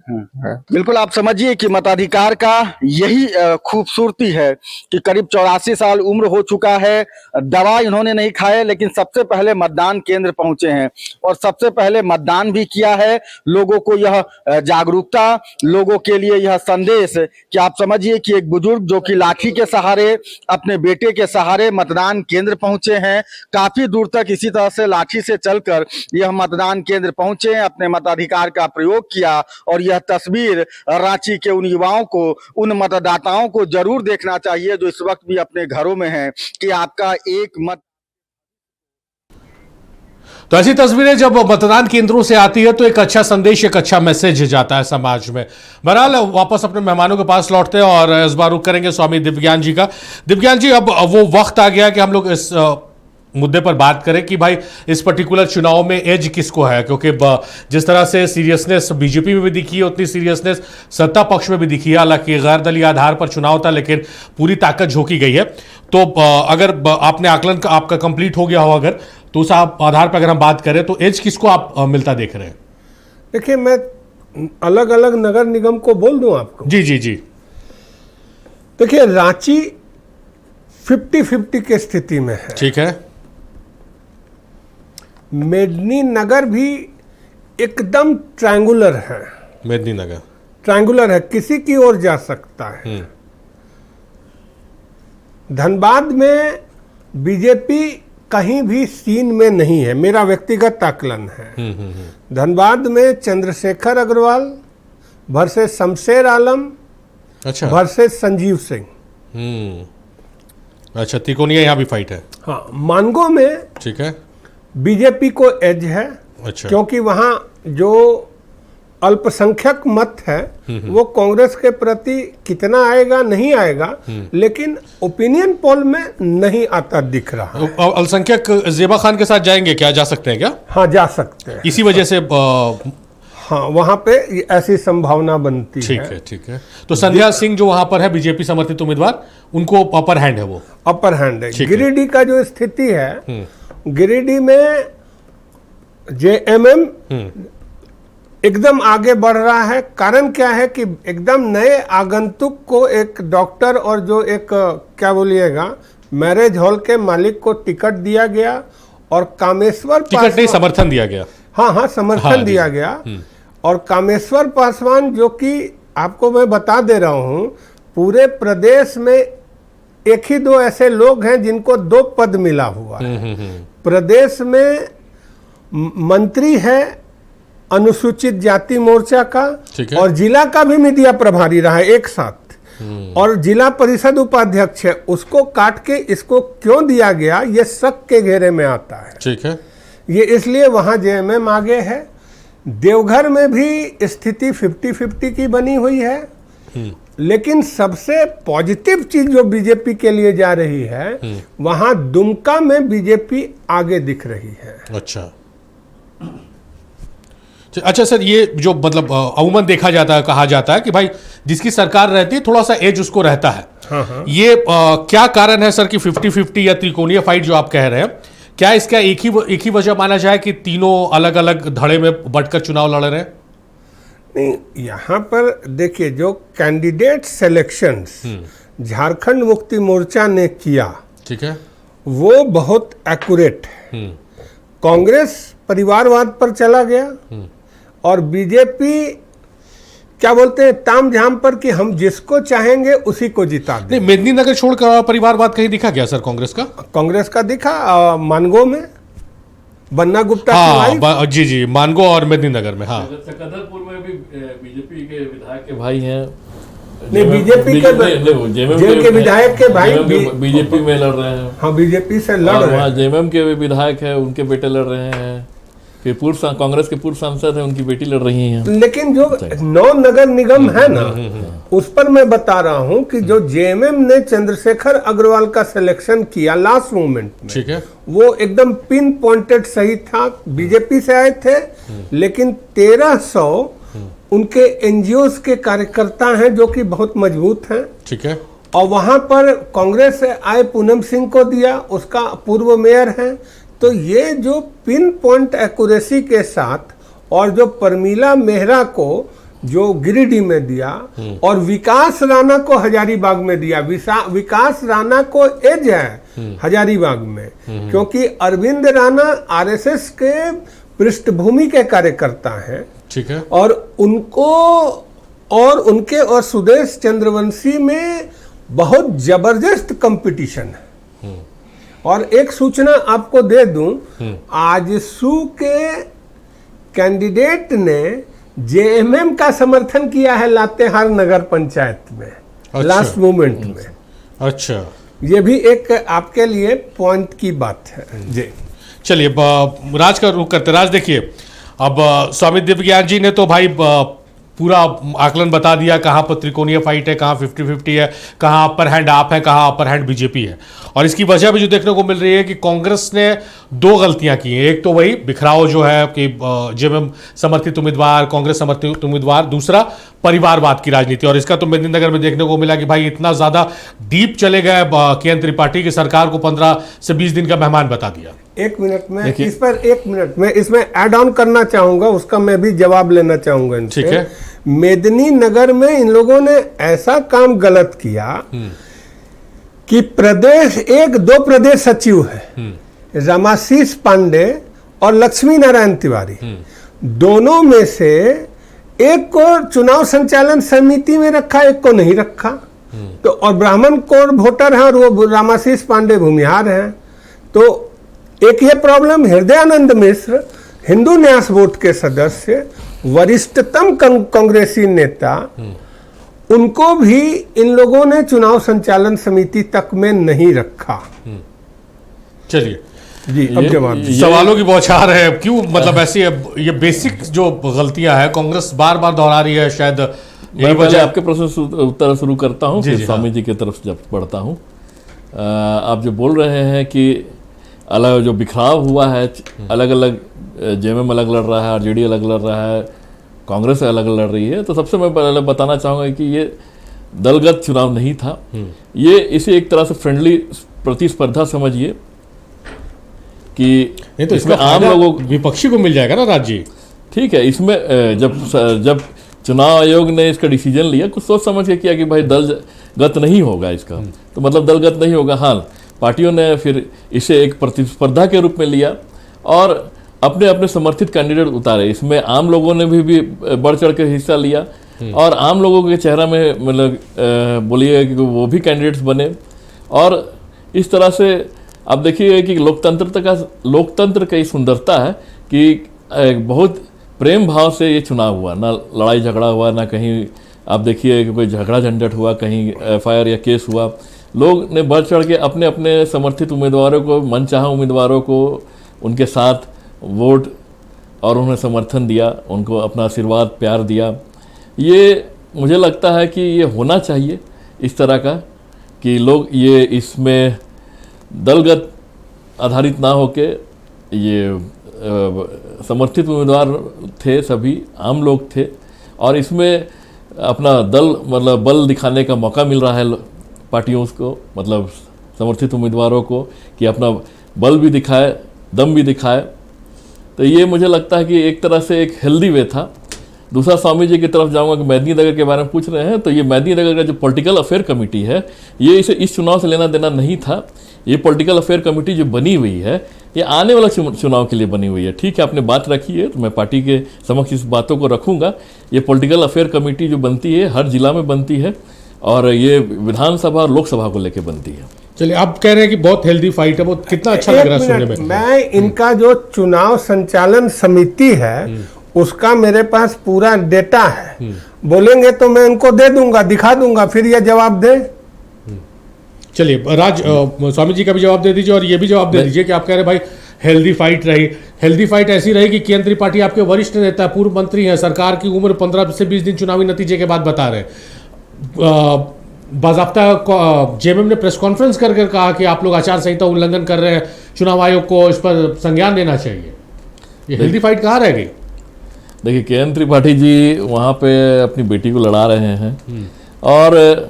बिल्कुल, आप समझिए कि मताधिकार का यही खूबसूरती है कि करीब 84 साल उम्र हो चुका है, दवा इन्होंने नहीं खाए, लेकिन सबसे पहले मतदान केंद्र पहुंचे हैं और सबसे पहले मतदान भी किया है। लोगों को यह जागरूकता, लोगों के लिए यह संदेश कि आप समझिए कि एक बुजुर्ग जो कि लाठी के सहारे, अपने बेटे के सहारे मतदान केंद्र पहुंचे हैं, काफी दूर तक इसी तरह से लाठी से चलकर यह मतदान केंद्र पहुंचे हैं, अपने मताधिकार का प्रयोग किया। और यह तस्वीर रांची के उन युवाओं को, उन मतदाताओं को जरूर देखना चाहिए जो इस वक्त भी अपने घरों में हैं कि आपका एक मत। तो ऐसी तस्वीरें जब मतदान केंद्रों से आती है तो एक अच्छा संदेश, एक अच्छा मैसेज जाता है समाज में। बहरहाल वापस अपने मेहमानों के पास लौटते हैं और इस बार रुख करेंगे स्वामी दिव्यज्ञान जी का। दिव्यज्ञान जी, अब वो वक्त आ गया कि हम लोग इस मुद्दे पर बात करें कि भाई इस पर्टिकुलर चुनाव में एज किसको है, क्योंकि जिस तरह से सीरियसनेस बीजेपी में भी दिखी है उतनी सीरियसनेस सत्ता पक्ष में भी दिखी है। हालांकि गैर दलीय आधार पर चुनाव था लेकिन पूरी ताकत झोंकी गई है। तो अगर आपने आकलन आपका कंप्लीट हो गया हो अगर, तो उस आधार पर अगर हम बात करें तो एज किसको आप मिलता देख रहे हैं? देखिए, मैं अलग अलग नगर निगम को बोल दूं आपको। जी जी जी। देखिए, रांची 50-50 की स्थिति में है। ठीक है। मेदिनीनगर भी एकदम ट्रायंगुलर है। मेदिनीनगर ट्रायंगुलर है, किसी की ओर जा सकता है। धनबाद में बीजेपी कहीं भी सीन में नहीं है, मेरा व्यक्तिगत आकलन है। धनबाद में चंद्रशेखर अग्रवाल वर्सेस शमशेर आलम, अच्छा, वर्सेस संजीव सिंह। अच्छा, तिकोनिया यहाँ भी फाइट है। हाँ, मानगो में ठीक है, बीजेपी को एज है। अच्छा, क्योंकि वहां जो अल्पसंख्यक मत है वो कांग्रेस के प्रति कितना आएगा नहीं आएगा, लेकिन ओपिनियन पोल में नहीं आता दिख रहा। अल्पसंख्यक जेबा खान के साथ जाएंगे क्या? जा सकते हैं क्या? हाँ, जा सकते हैं। इसी वजह से हाँ, वहां पे ऐसी संभावना बनती है। ठीक है, ठीक है। तो संध्या सिंह जो वहां पर है बीजेपी समर्थित उम्मीदवार, उनको अपर हैंड है, वो अपर हैंड है। गिरिडीह का जो स्थिति है, गिरिडीह में जेएमएम एकदम आगे बढ़ रहा है। कारण क्या है कि एकदम नए आगंतुक को एक डॉक्टर और जो एक क्या बोलिएगा मैरिज हॉल के मालिक को टिकट दिया गया और कामेश्वर टिकट नहीं, समर्थन दिया गया। हाँ, समर्थन दिया गया। और कामेश्वर पासवान, जो कि आपको मैं बता दे रहा हूं, पूरे प्रदेश में एक ही दो ऐसे लोग हैं जिनको 2 पद मिला हुआ है। प्रदेश में मंत्री है अनुसूचित जाति मोर्चा का, और जिला का भी मीडिया प्रभारी रहा है एक साथ, और जिला परिषद उपाध्यक्ष है। उसको काट के इसको क्यों दिया गया, ये शक के घेरे में आता है। ठीक है, ये इसलिए वहां जेएमएम आगे है। देवघर में भी स्थिति 50-50 की बनी हुई है। लेकिन सबसे पॉजिटिव चीज जो बीजेपी के लिए जा रही है, वहां दुमका में बीजेपी आगे दिख रही है। अच्छा अच्छा सर, ये जो मतलब अमूमन देखा जाता है, कहा जाता है कि भाई जिसकी सरकार रहती है थोड़ा सा एज उसको रहता है। हाँ। ये क्या कारण है सर कि 50-50 या त्रिकोणीय फाइट जो आप कह रहे हैं, क्या इसका एक ही वजह माना जाए कि तीनों अलग अलग धड़े में बटकर चुनाव लड़ रहे हैं? नहीं, यहाँ पर देखिए, जो कैंडिडेट सिलेक्शंस झारखंड मुक्ति मोर्चा ने किया, ठीक है, वो बहुत एक्यूरेट है। कांग्रेस परिवारवाद पर चला गया और बीजेपी क्या बोलते हैं तामझाम पर कि हम जिसको चाहेंगे उसी को जिता दें। नहीं, मेदिनीनगर छोड़कर परिवारवाद कहीं दिखा क्या सर कांग्रेस का? कांग्रेस का दिखा मानगो में। बन्ना गुप्ता की वाइफ। जी जी, मानगो और मेदिनीनगर में। हाँ, सकंदरपुर में भी बीजेपी के विधायक के भाई हैं। नहीं, बीजेपी के जेएमएम के विधायक के भाई बीजेपी में लड़ रहे हैं। हाँ, बीजेपी से लड़ रहे हैं। जेएमएम के विधायक हैं, उनके बेटे लड़ रहे हैं। फिर कांग्रेस के पूर्व सांसद हैं, उनकी बेटी लड़ रही हैं। लेकिन जो 9 नगर निगम है ना, उस पर मैं बता रहा हूं कि जो जेएमएम ने चंद्रशेखर अग्रवाल का सिलेक्शन किया लास्ट मोमेंट में, ठीक है, वो एकदम पिन पॉइंटेड सही था। बीजेपी से आए थे, लेकिन 1300 उनके एनजीओ के कार्यकर्ता हैं जो कि बहुत मजबूत हैं। ठीक है, और वहां पर कांग्रेस से आए पूनम सिंह को दिया, उसका पूर्व मेयर है। तो ये जो पिन पॉइंट एक्यूरेसी के साथ, और जो परमीला मेहरा को जो गिरिडीह में दिया, और विकास राणा को हजारीबाग में दिया। विकास राणा को एज है हजारीबाग में, क्योंकि अरविंद राणा आरएसएस के पृष्ठभूमि के कार्यकर्ता हैं। ठीक है, और उनके और सुदेश चंद्रवंशी में बहुत जबरदस्त कंपटीशन है। और एक सूचना आपको दे दूं, आजसू के कैंडिडेट ने जेएमएम का समर्थन किया है लातेहार नगर पंचायत में। अच्छा, लास्ट मोमेंट में। अच्छा, ये भी एक आपके लिए पॉइंट की बात है जी। चलिए, राज का रुख करते। राज, देखिए, अब स्वामी दिव्यज्ञान जी ने तो भाई पूरा आकलन बता दिया, कहाँ पर त्रिकोणीय फाइट है, कहाँ 50-50 है, कहाँ अपर हैंड आप है, कहाँ अपर हैंड बीजेपी है। और इसकी वजह भी जो देखने को मिल रही है कि कांग्रेस ने 2 गलतियां की हैं। एक तो वही बिखराव जो है कि जेएमएम समर्थित उम्मीदवार, कांग्रेस समर्थित उम्मीदवार, दूसरा परिवारवाद की राजनीति। और इसका तो मेदिनीनगर में देखने को मिला कि भाई इतना ज्यादा डीप चले गए के त्रिपाठी की सरकार को 15 से 20 दिन का मेहमान बता दिया। 1 मिनट में इस पर 1 मिनट में इसमें ऐड ऑन करना चाहूंगा, उसका मैं भी जवाब लेना चाहूंगा इनसे। ठीक है, मेदिनीनगर में इन लोगों ने ऐसा काम गलत किया कि दो प्रदेश सचिव है, रामाशीष पांडे और लक्ष्मी नारायण तिवारी, दोनों में से एक को चुनाव संचालन समिति में रखा, एक को नहीं रखा। तो और ब्राह्मण कोर वोटर है, और वो रामाशीष पांडे भूमिहार हैं। तो एक ये प्रॉब्लम, हृदयानंद मिश्र हिंदू न्यास बोर्ड के सदस्य, वरिष्ठतम कांग्रेसी नेता, उनको भी इन लोगों ने चुनाव संचालन समिति तक में नहीं रखा। चलिए जी, अब जवाब सवालों की बौछार है। क्यों, मतलब ऐसी ये बेसिक जो गलतियां हैं कांग्रेस बार बार दोहरा रही है, शायद यही वजह। आपके प्रश्न उत्तर शुरू करता हूं, फिर स्वामी जी की तरफ जब पढ़ता हूं। आप जो बोल रहे हैं कि अलग जो बिखराव हुआ है, अलग अलग जेएमएम अलग लड़ रहा है, आरजेडी अलग लड़ रहा है, कांग्रेस अलग लड़ रही है, तो सबसे मैं पहले बताना चाहूँगा कि ये दलगत चुनाव नहीं था। ये इसे एक तरह से फ्रेंडली प्रतिस्पर्धा समझिए कि तो इसमें आम लोगों विपक्षी को मिल जाएगा ना राज जी। ठीक है, इसमें जब चुनाव आयोग ने इसका डिसीजन लिया, कुछ सोच समझ के किया कि भाई दलगत नहीं होगा इसका, तो मतलब दलगत नहीं होगा। हाँ, पार्टियों ने फिर इसे एक प्रतिस्पर्धा के रूप में लिया और अपने अपने समर्थित कैंडिडेट उतारे। इसमें आम लोगों ने भी बढ़ चढ़ के हिस्सा लिया, और आम लोगों के चेहरा में मतलब बोलिए कि वो भी कैंडिडेट्स बने। और इस तरह से आप देखिए कि लोकतंत्र की सुंदरता है कि बहुत प्रेम भाव से ये चुनाव हुआ, ना लड़ाई झगड़ा हुआ, ना कहीं आप देखिए कि कोई झगड़ा झंझट हुआ, कहीं एफआईआर या केस हुआ। लोग ने बढ़ चढ़ के अपने अपने समर्थित उम्मीदवारों को, मनचाहा उम्मीदवारों को उनके साथ वोट और उन्हें समर्थन दिया, उनको अपना आशीर्वाद प्यार दिया। ये मुझे लगता है कि ये होना चाहिए इस तरह का, कि लोग ये इसमें दलगत आधारित ना होके, ये समर्थित उम्मीदवार थे, सभी आम लोग थे, और इसमें अपना दल मतलब बल दिखाने का मौका मिल रहा है पार्टियों को, मतलब समर्थित उम्मीदवारों को, कि अपना बल भी दिखाए, दम भी दिखाए। तो ये मुझे लगता है कि एक तरह से एक हेल्दी वे था। दूसरा, स्वामी जी की तरफ जाऊंगा कि मेदिनीनगर के बारे में पूछ रहे हैं, तो ये मेदिनीनगर का जो पॉलिटिकल अफेयर कमेटी है, ये इसे इस चुनाव से लेना देना नहीं था। ये पॉलिटिकल अफेयर कमेटी जो बनी हुई है, ये आने वाला चुनाव के लिए बनी हुई है। ठीक है, आपने बात रखी है, तो मैं पार्टी के समक्ष इस बातों को रखूंगा। ये पॉलिटिकल अफेयर कमेटी जो बनती है, हर जिला में बनती है, और ये विधानसभा और लोकसभा को लेकर बनती है। चलिए, आप कह रहे हैं कि बहुत हेल्दी फाइट है, वो कितना अच्छा लग रहा है सुनने में। मैं इनका जो चुनाव संचालन समिति है उसका मेरे पास पूरा डेटा है, बोलेंगे तो मैं इनको दे दूंगा, दिखा दूंगा, फिर ये जवाब दे। चलिए राज, स्वामी जी का भी जवाब दे दीजिए और ये भी जवाब दे दीजिए कि आप कह रहे हैं भाई हेल्दी फाइट रही। हेल्दी फाइट ऐसी रही कि केंद्रीय पार्टी आपके वरिष्ठ नेता, पूर्व मंत्री हैं, सरकार की उम्र 15 से 20 दिन चुनावी नतीजे के बाद बता रहे हैं। बाज़ाब्ता जेएमएम ने प्रेस कॉन्फ्रेंस करके कहा कि आप लोग आचार संहिता उल्लंघन कर रहे हैं, चुनाव आयोग को इस पर संज्ञान लेना चाहिए। ये हेल्दी फाइट कहाँ रह गई? देखिए, के.एन. त्रिपाठी जी वहाँ पे अपनी बेटी को लड़ा रहे हैं और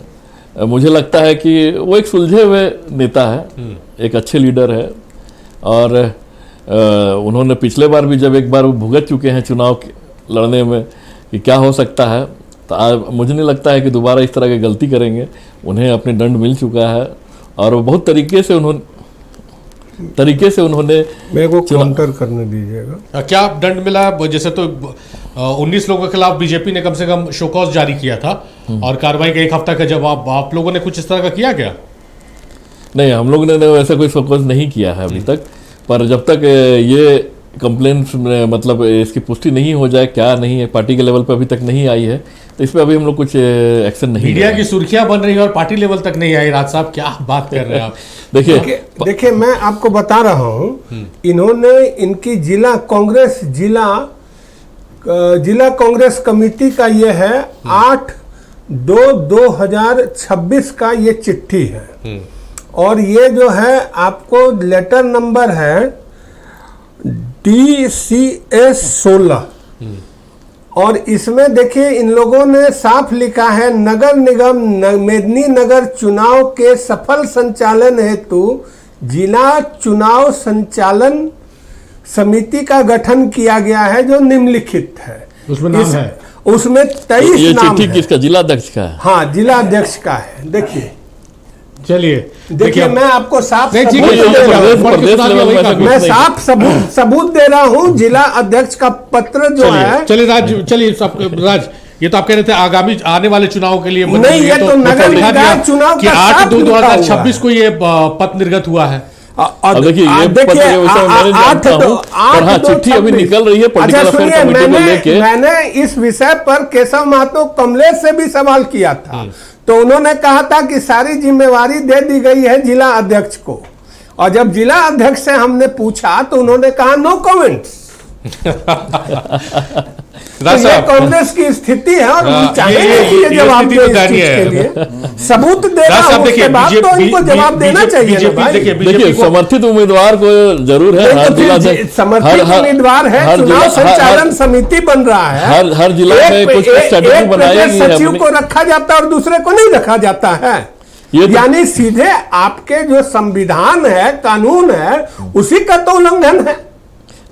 मुझे लगता है कि वो एक सुलझे हुए नेता है, एक अच्छे लीडर है और उन्होंने पिछले बार भी जब एक बार वो भुगत चुके हैं चुनाव लड़ने में कि क्या हो सकता है, तो मुझे नहीं लगता है कि दोबारा इस तरह की गलती करेंगे। उन्हें अपने दंड मिल चुका है और वो बहुत तरीके से उन्होंने मेरे को काउंटर करने दीजिएगा। क्या दंड मिला? जैसे तो 19 लोगों के खिलाफ बीजेपी ने कम से कम शोकॉज जारी किया था और कार्रवाई का 1 हफ्ता का जवाब, आप लोगों ने कुछ इस तरह का किया क्या? नहीं, हम लोगों ने वैसा कोई शोकॉज नहीं किया है अभी तक, पर जब तक ये कंप्लेंट मतलब इसकी पुष्टि नहीं हो जाए, क्या नहीं है, पार्टी के लेवल पर अभी तक नहीं आई है, तो इस पर अभी हम लोग कुछ एक्शन नहीं। मीडिया की सुर्खियां बन रही है और पार्टी लेवल तक नहीं आई। राज साहब, क्या बात कर रहे हैं आप? देखिए मैं आपको बता रहा हूं, इन्होंने इनकी जिला कांग्रेस कमेटी का ये है 8/2/2026 का ये चिट्ठी है और ये जो है आपको लेटर नंबर है DCS 16 और इसमें देखिए इन लोगों ने साफ लिखा है, नगर निगम मेदिनीनगर चुनाव के सफल संचालन हेतु जिला चुनाव संचालन समिति का गठन किया गया है जो निम्नलिखित है। उसमें नाम है, उसमें 23 नाम है। किसका? जिला अध्यक्ष का है। हाँ, जिला अध्यक्ष का है। देखिए देखिए मैं आपको साफ मैं साफ सबूत दे रहा हूं। जिला अध्यक्ष का पत्र जो है। चलिए राज, ये तो आप कह रहे थे आगामी आने वाले चुनाव के लिए नहीं, ये तो नगर निगम चुनाव कि 8/2/2026 को ये पद निर्गत हुआ है। अब देखिए, ये पत्र के विषय में मैं जानता हूं, और हाँ, चिट्ठी अभी निकल रही है पॉलिटिकल अफेयर कमेटी को लेके। मैंने इस विषय पर केशव महतो कमलेश से भी सवाल किया था, तो उन्होंने कहा था कि सारी जिम्मेवारी दे दी गई है जिला अध्यक्ष को, और जब जिला अध्यक्ष से हमने पूछा तो उन्होंने कहा नो कमेंट्स। ये कांग्रेस की स्थिति है और ये जवाब दे इस चीज के लिए सबूत दे रहा हूं, उसके बाद तो इनको जवाब देना चाहिए। देखिए, समर्थित उम्मीदवार को जरूर है, समर्थित उम्मीदवार है, चुनाव संचालन समिति बन रहा है, हर जिला में कुछ स्ट्रेटजी बनाई गई है, सचिव को रखा जाता है और दूसरे को नहीं रखा जाता है। यानी सीधे आपके जो संविधान है, कानून है, उसी का तो उल्लंघन है।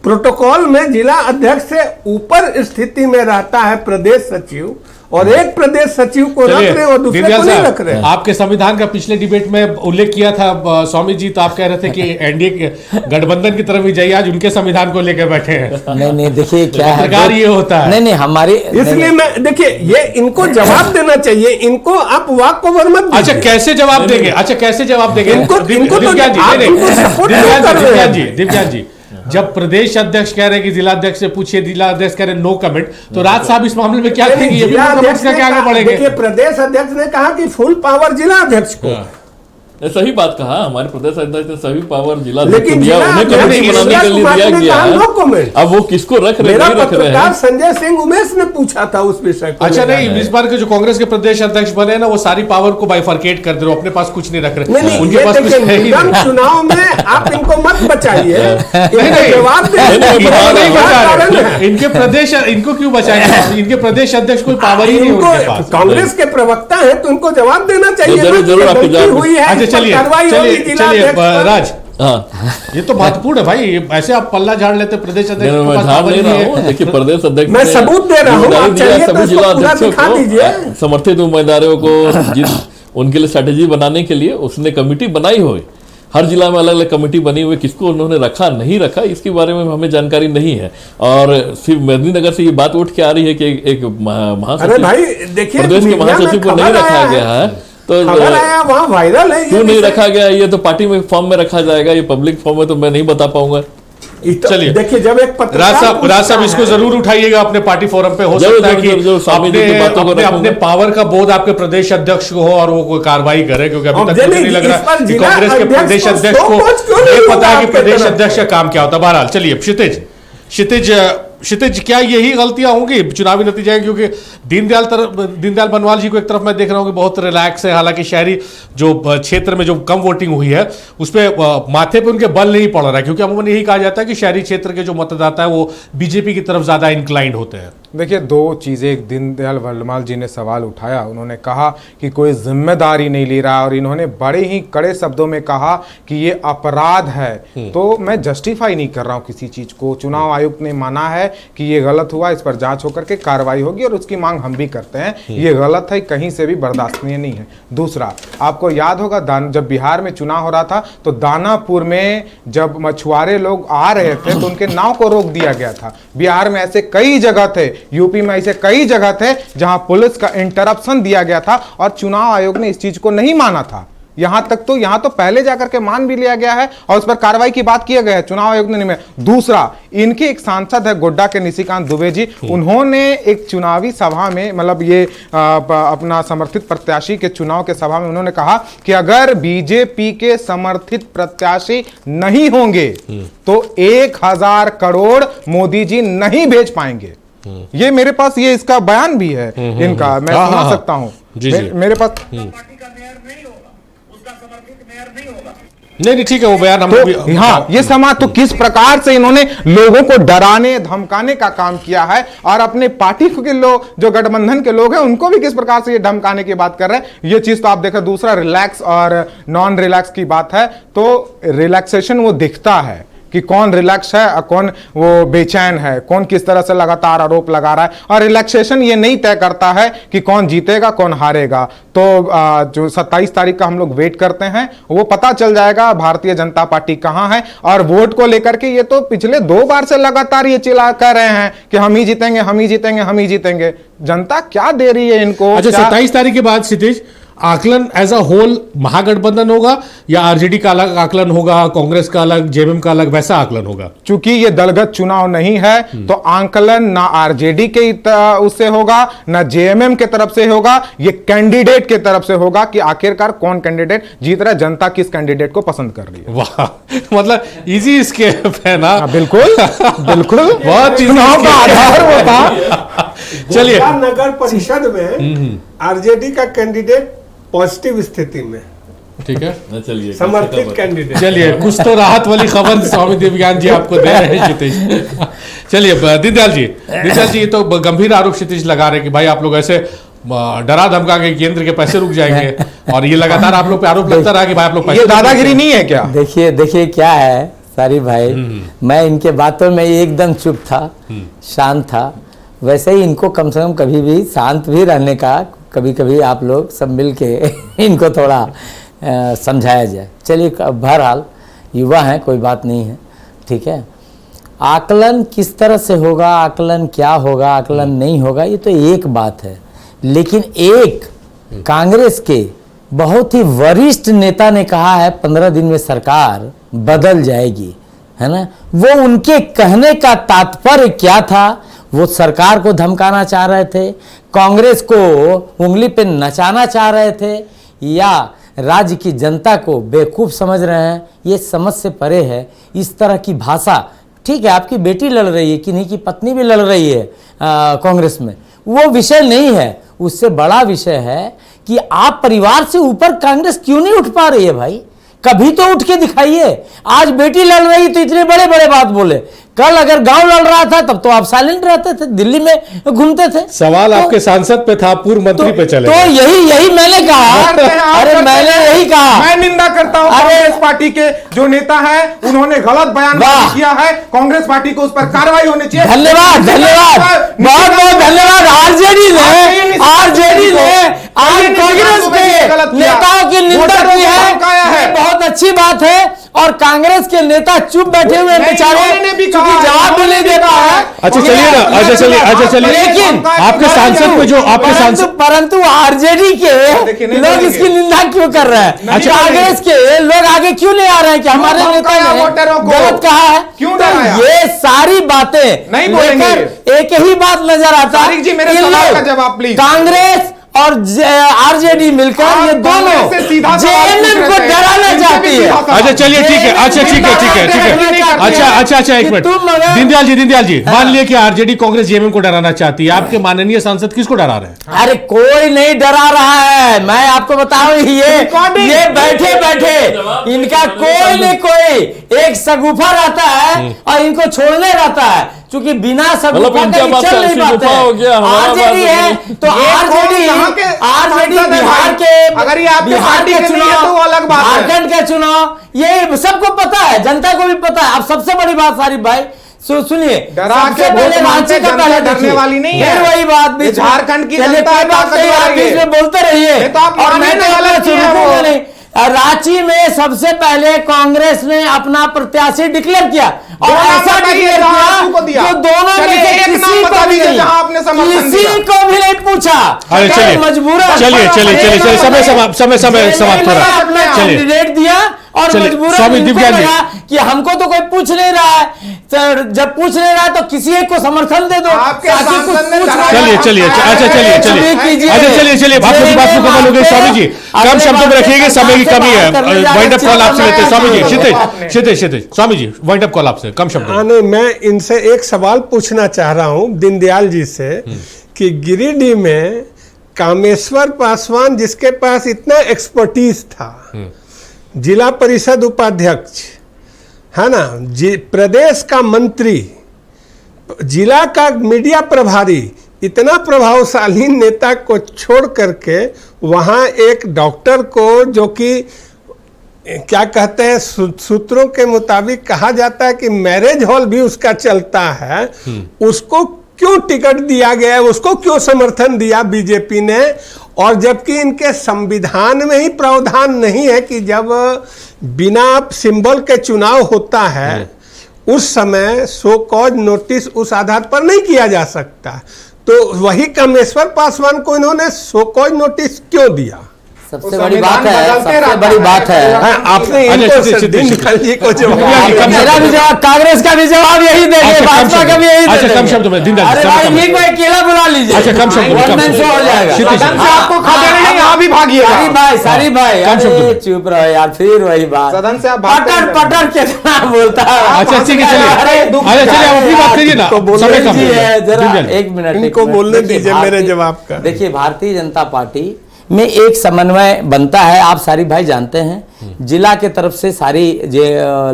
प्रोटोकॉल में जिला अध्यक्ष से ऊपर स्थिति में रहता है प्रदेश सचिव, और एक प्रदेश सचिव को रख रहे और दूसरे को नहीं रख रहे। आपके संविधान का पिछले डिबेट में उल्लेख किया था स्वामी जी, तो आप कह रहे थे कि एनडीए गठबंधन की तरफ भी जाइए, आज उनके संविधान को लेकर बैठे हैं। नहीं, देखिए क्या है, ये होता है। नहीं, हमारी इसलिए मैं देखिए, ये इनको जवाब देना चाहिए, इनको आप वाक ओवर मत। अच्छा, कैसे जवाब देंगे? दिव्यांग जी, जब प्रदेश अध्यक्ष कह रहे हैं कि जिला अध्यक्ष से पूछिए, जिला अध्यक्ष कह रहे हैं नो कमेंट, तो राज साहब इस मामले में क्या कहेंगे? ये भी नो कमेंट का क्या आगे बढ़ेंगे? देखिए, प्रदेश अध्यक्ष ने कहा कि फुल पावर जिला अध्यक्ष को। सही बात कहा, हमारे प्रदेश अध्यक्ष ने सभी पावर जिला अध्यक्ष को दिया, उन्हें कमेटी बनाने के लिए दिया गया है। अब वो किसको रख रहे हैं? संजय सिंह उमेश ने पूछा था उस विषय को। अच्छा, नहीं, इस बार के जो कांग्रेस के प्रदेश अध्यक्ष बने ना, वो सारी पावर को बाइफरकेट कर दे रहे, अपने पास कुछ नहीं रख रहे, उनके पास कुछ है ही नहीं। चुनाव में आप इनको मत बचाइए, जवाब इनके प्रदेश, इनको क्यों बचाएंगे? इनके प्रदेश अध्यक्ष कोई पावर ही नहीं उनके पास। कांग्रेस के प्रवक्ता है तो इनको जवाब देना चाहिए। जरूर, हुई है। चलिए राज, ये तो महत्वपूर्ण है भाई, ऐसे आप पल्ला झाड़ लेते प्रदेश अध्यक्ष। देखिए, प्रदेश अध्यक्ष मैं सबूत दे रहा हूँ, सभी जिला अध्यक्षों को, समर्थित उम्मीदवारों को उनके लिए स्ट्रेटेजी बनाने के लिए उसने कमेटी बनाई हुई, हर जिला में अलग अलग कमेटी बनी हुई, किसको उन्होंने रखा नहीं रखा इसके बारे में हमें जानकारी नहीं है। और सिर्फ मेदिनीनगर से ये बात उठ के आ रही है कि एक महासचिव, प्रदेश के महासचिव को नहीं रखा गया है, तो खबर आया वहाँ वायरल है, क्यों नहीं रखा गया? ये तो पार्टी में फॉर्म में रखा जाएगा, ये पब्लिक फॉर्म में तो मैं नहीं बता पाऊंगा। चलिए देखिए, जब एक राज साहब इसको जरूर उठाइएगा अपने पार्टी फोरम पे। हो सकता है कि अपने पावर का बोध आपके प्रदेश अध्यक्ष को हो और वो कोई कार्रवाई करे, क्योंकि अभी तक मुझे नहीं लग रहा कि कांग्रेस के प्रदेश अध्यक्ष को ये पता है कि प्रदेश अध्यक्ष का काम क्या होता है। बहरहाल चलिए, क्षितिज क्या यही गलतियां होंगी चुनावी नतीजे हैं? क्योंकि दीनदयाल बनवाल जी को एक तरफ मैं देख रहा हूं कि बहुत रिलैक्स है, हालांकि शहरी जो क्षेत्र में जो कम वोटिंग हुई है उस पर माथे पे उनके बल नहीं पड़ रहा है, क्योंकि अमूमन यही कहा जाता है कि शहरी क्षेत्र के जो मतदाता है वो बीजेपी की तरफ ज्यादा इंक्लाइंड होते हैं। देखिए, दो चीज़ें। एक दीनदयाल बनवाल जी ने सवाल उठाया, उन्होंने कहा कि कोई जिम्मेदारी नहीं ले रहा, और इन्होंने बड़े ही कड़े शब्दों में कहा कि ये अपराध है। तो मैं जस्टिफाई नहीं कर रहा हूँ किसी चीज़ को। चुनाव आयुक्त ने माना है कि ये गलत हुआ, इस पर जांच होकर के कार्रवाई होगी, और उसकी मांग हम भी करते हैं। ये गलत है, कहीं से भी बर्दाश्तनीय नहीं है। दूसरा, आपको याद होगा जब बिहार में चुनाव हो रहा था तो दानापुर में जब मछुआरे लोग आ रहे थे तो उनके नाव को रोक दिया गया था। बिहार में ऐसे कई जगह थे, यूपी में ऐसे कई जगह थे जहां पुलिस का इंटरप्शन दिया गया था और चुनाव आयोग ने इस चीज को नहीं माना था। यहां तो पहले जाकर के मान भी लिया गया है और उस पर कार्रवाई की बात किया गया है, चुनाव आयोग ने नहीं। दूसरा, इनके एक सांसद है गोड्डा के निशिकांत दुबे जी, उन्होंने एक चुनावी सभा में, मतलब ये अपना समर्थित प्रत्याशी के चुनाव के सभा में उन्होंने कहा कि अगर बीजेपी के समर्थित प्रत्याशी नहीं होंगे तो 1000 करोड़ मोदी जी नहीं भेज पाएंगे। ये मेरे पास ये इसका बयान भी है इनका, मैं सुना सकता हूं। मेरे पास नहीं ठीक है वो बयान हम तो, हाँ, ये समाज तो किस प्रकार से इन्होंने लोगों को डराने धमकाने का काम किया है, और अपने पार्टी के लोग जो गठबंधन के लोग हैं उनको भी किस प्रकार से ये धमकाने की बात कर रहे हैं। ये चीज तो आप देखें। दूसरा, रिलैक्स और नॉन रिलैक्स की बात है, तो रिलैक्सेशन वो दिखता है कि कौन रिलैक्स है और कौन वो बेचैन है, कौन किस तरह से लगातार आरोप लगा रहा है, और रिलैक्सेशन ये नहीं तय करता है कि कौन जीतेगा कौन हारेगा। तो जो 27 तारीख का हम लोग वेट करते हैं, वो पता चल जाएगा भारतीय जनता पार्टी कहां है। और वोट को लेकर के ये तो पिछले 2 बार से लगातार ये चिल्ला कर रहे हैं कि हम ही जीतेंगे, हम ही जीतेंगे, हम ही जीतेंगे। जनता क्या दे रही है इनको? अच्छा, 27 तारीख के बाद क्षितिज आकलन एज अ होल महागठबंधन होगा या आरजेडी का अलग आकलन होगा, कांग्रेस का अलग, जेएमएम का अलग, वैसा आकलन होगा? चूंकि ये दलगत चुनाव नहीं है तो आकलन ना आरजेडी के उससे होगा ना जेएमएम के तरफ से होगा, ये कैंडिडेट के तरफ से होगा कि आखिरकार कौन कैंडिडेट जीत रहा है, जनता किस कैंडिडेट को पसंद कर रही है। वाह, मतलब इजी स्केप है ना? बिल्कुल बिल्कुल, बहुत चुनाव का आधार होता। चलिए, नगर परिषद में आरजेडी का कैंडिडेट पॉजिटिव स्थिति में, ठीक है, चलिए समर्थित कैंडिडेट। चलिए, कुछ तो राहत वाली खबर स्वामी देवज्ञान जी आपको दे रहे हैं क्षितिज। चलिए दीनदयाल जी तो गंभीर आरोप क्षितिज लगा रहे हैं कि भाई आप लोग ऐसे डरा धमका के केंद्र के पैसे रुक जाएंगे, और ये लगातार आप लोग पे आरोप लगता रहा कि भाई आप लोग पैसे, ये दादागिरी नहीं है क्या? देखिए क्या है सारी भाई, मैं इनके बातों में एकदम चुप था, शांत था। वैसे ही इनको कम से कम कभी भी शांत भी रहने का, कभी कभी आप लोग सब मिल के इनको थोड़ा समझाया जाए। चलिए, बहरहाल युवा हैं, कोई बात नहीं है, ठीक है। आकलन किस तरह से होगा, आकलन क्या होगा, आकलन नहीं होगा, ये तो एक बात है। लेकिन एक कांग्रेस के बहुत ही वरिष्ठ नेता ने कहा है 15 दिन में सरकार बदल जाएगी, है ना। वो उनके कहने का तात्पर्य क्या था? वो सरकार को धमकाना चाह रहे थे, कांग्रेस को उंगली पे नचाना चाह रहे थे, या राज्य की जनता को बेवकूफ़ समझ रहे हैं? ये समझ से परे है इस तरह की भाषा। ठीक है, आपकी बेटी लड़ रही है, किन्हीं की पत्नी भी लड़ रही है कांग्रेस में, वो विषय नहीं है। उससे बड़ा विषय है कि आप परिवार से ऊपर कांग्रेस क्यों नहीं उठ पा रही है भाई? कभी तो उठ के दिखाइए। आज बेटी लड़ रही तो इतने बड़े बड़े बात बोले, कल अगर गांव लड़ रहा था तब तो आप साइलेंट रहते थे, दिल्ली में घूमते थे। सवाल तो, आपके सांसद पे था, पूर्व मंत्री पे चले। तो यही मैंने कहा, अरे मैंने यही कहा। मैं निंदा करता हूं कांग्रेस पार्टी के जो नेता है, उन्होंने गलत बयान किया है, कांग्रेस पार्टी को उस पर कार्रवाई होनी चाहिए। धन्यवाद, बहुत बहुत धन्यवाद। आरजेडी ने आज कांग्रेस के नेताओं की निंदा की है, बहुत अच्छी बात है। और कांग्रेस के नेता चुप बैठे हुए बेचारे, क्योंकि जवाब भी नहीं दे पा है। अच्छा चलिए ना, अच्छा चलिए, लेकिन आपके सांसद में जो आपके सांसद, परंतु आरजेडी के लोग इसकी निंदा क्यों कर रहे हैं? कांग्रेस के लोग आगे क्यों नहीं आ रहे हैं कि हमारे नेता ने गलत कहा है? क्यों डराया? ये सारी बातें नहीं बोलेंगे। एक ही बात नजर आता है, जी मेरे सवाल का जवाब प्लीज। कांग्रेस और आरजेडी मिलकर ये दोनों जेएमएम को डराना चाहती है। अच्छा चलिए ठीक है, अच्छा ठीक है, अच्छा एक मिनट, दीनदयाल जी मान लिए कि आरजेडी कांग्रेस जेएमएम को डराना चाहती है, आपके माननीय सांसद किसको डरा रहे हैं? अरे कोई नहीं डरा रहा है, मैं आपको बताऊं, ये बैठे बैठे इनका कोई नहीं कोई एक सगुफा रहता है और इनको छोड़ने रहता है, क्योंकि बिना सगुफा का चल नहीं पाते। आरजेडी है तो आरजेडी बिहार के चुनाव, झारखंड के चुनाव, ये सबको पता है, जनता को भी पता है। अब सबसे बड़ी बात सारिफ भाई सुनिए, सबसे पहले रांची का पहले डरने वाली नहीं है, वही बात झारखंड की बीच में बोलते रहिए और मैं तो रांची में सबसे पहले कांग्रेस ने अपना प्रत्याशी डिक्लेयर किया और ऐसा डिक्लेयर किया जो दोनों में से किसी को भी नहीं पूछा। मजबूरन चलिए समय समाप्त हो रहा है, चलिए कैंडिडेट दिया और मजबूरन कि हमको तो कोई पूछ नहीं रहा है, जब पूछ नहीं रहा है तो किसी एक को समर्थन दे दो। चलिए बात मुकम्मल हो गई। स्वामी जी कम शब्दों में रखिएगा, समय की कमी है, वाइंड अप कॉल आपसे लेते हैं। स्वामी जी क्षितिज Swami ji wind up call आपसे, कम शब्दों में। मैं इनसे एक सवाल पूछना चाह रहा हूं दीनदयाल जी से कि गिरिडीह में कामेश्वर पासवान जिसके पास इतना एक्सपर्टीज था, जिला परिषद उपाध्यक्ष है ना, प्रदेश का मंत्री, जिला का मीडिया प्रभारी, इतना प्रभावशाली नेता को छोड़ करके वहां एक डॉक्टर को, जो कि क्या कहते हैं सूत्रों के मुताबिक कहा जाता है कि मैरिज हॉल भी उसका चलता है, उसको क्यों टिकट दिया गया, उसको क्यों समर्थन दिया बीजेपी ने? और जबकि इनके संविधान में ही प्रावधान नहीं है कि जब बिना सिंबल के चुनाव होता है उस समय सो कॉज नोटिस उस आधार पर नहीं किया जा सकता। तो वही कामेश्वर पासवान को इन्होंने सो कॉज नोटिस क्यों दिया? सबसे बड़ी बात है आपने दीनदयाल जी को जवाब, मेरा भी जवाब, कांग्रेस का भी जवाब यही देंगे, भाजपा का भी यही देंगे। अच्छा कम शब्दों में दीनदयाल जी को अकेला बुला लीजिए। अच्छा कम शब्दों में हो जाएगा, आपको खाते नहीं, यहाँ भी भागिए। सारी भाई चुप रहो यार, फिर वही बात, सदन से आप पटर कितना बोलता है। अच्छा ठीक है, चलिए अपनी बात करिए ना, समय कम है, जरा एक मिनट इनको बोलने दीजिए मेरे जवाब का। देखिए भारतीय जनता पार्टी में एक समन्वय बनता है, आप सारी भाई जानते हैं, जिला के तरफ से सारी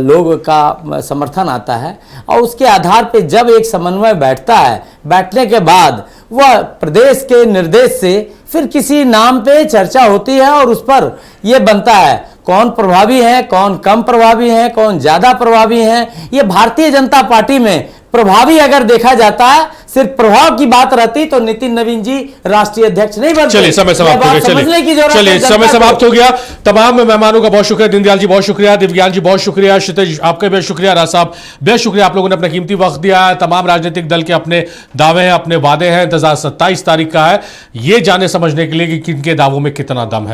लोग का समर्थन आता है और उसके आधार पे जब एक समन्वय बैठता है, बैठने के बाद वह प्रदेश के निर्देश से फिर किसी नाम पे चर्चा होती है और उस पर यह बनता है कौन प्रभावी है, कौन कम प्रभावी है, कौन ज्यादा प्रभावी है। ये भारतीय जनता पार्टी में प्रभावी अगर देखा जाता है, सिर्फ प्रभाव की बात रहती तो नितिन नवीन जी राष्ट्रीय अध्यक्ष नहीं बनते। चलिए समय समाप्त हो गया, चलिए समय समाप्त हो गया। तमाम मेहमानों का बहुत शुक्रिया, दीनदयाल जी बहुत शुक्रिया, दिव्यांग जी बहुत शुक्रिया, क्षितिज आपका बहुत शुक्रिया, राज साहब बेहद शुक्रिया, आप लोगों ने अपना कीमती वक्त दिया है। तमाम राजनीतिक दल के अपने दावे हैं, अपने वादे हैं, इंतजार 27 तारीख का है, ये जाने समझने के लिए कि किनके दावों में कितना दम है।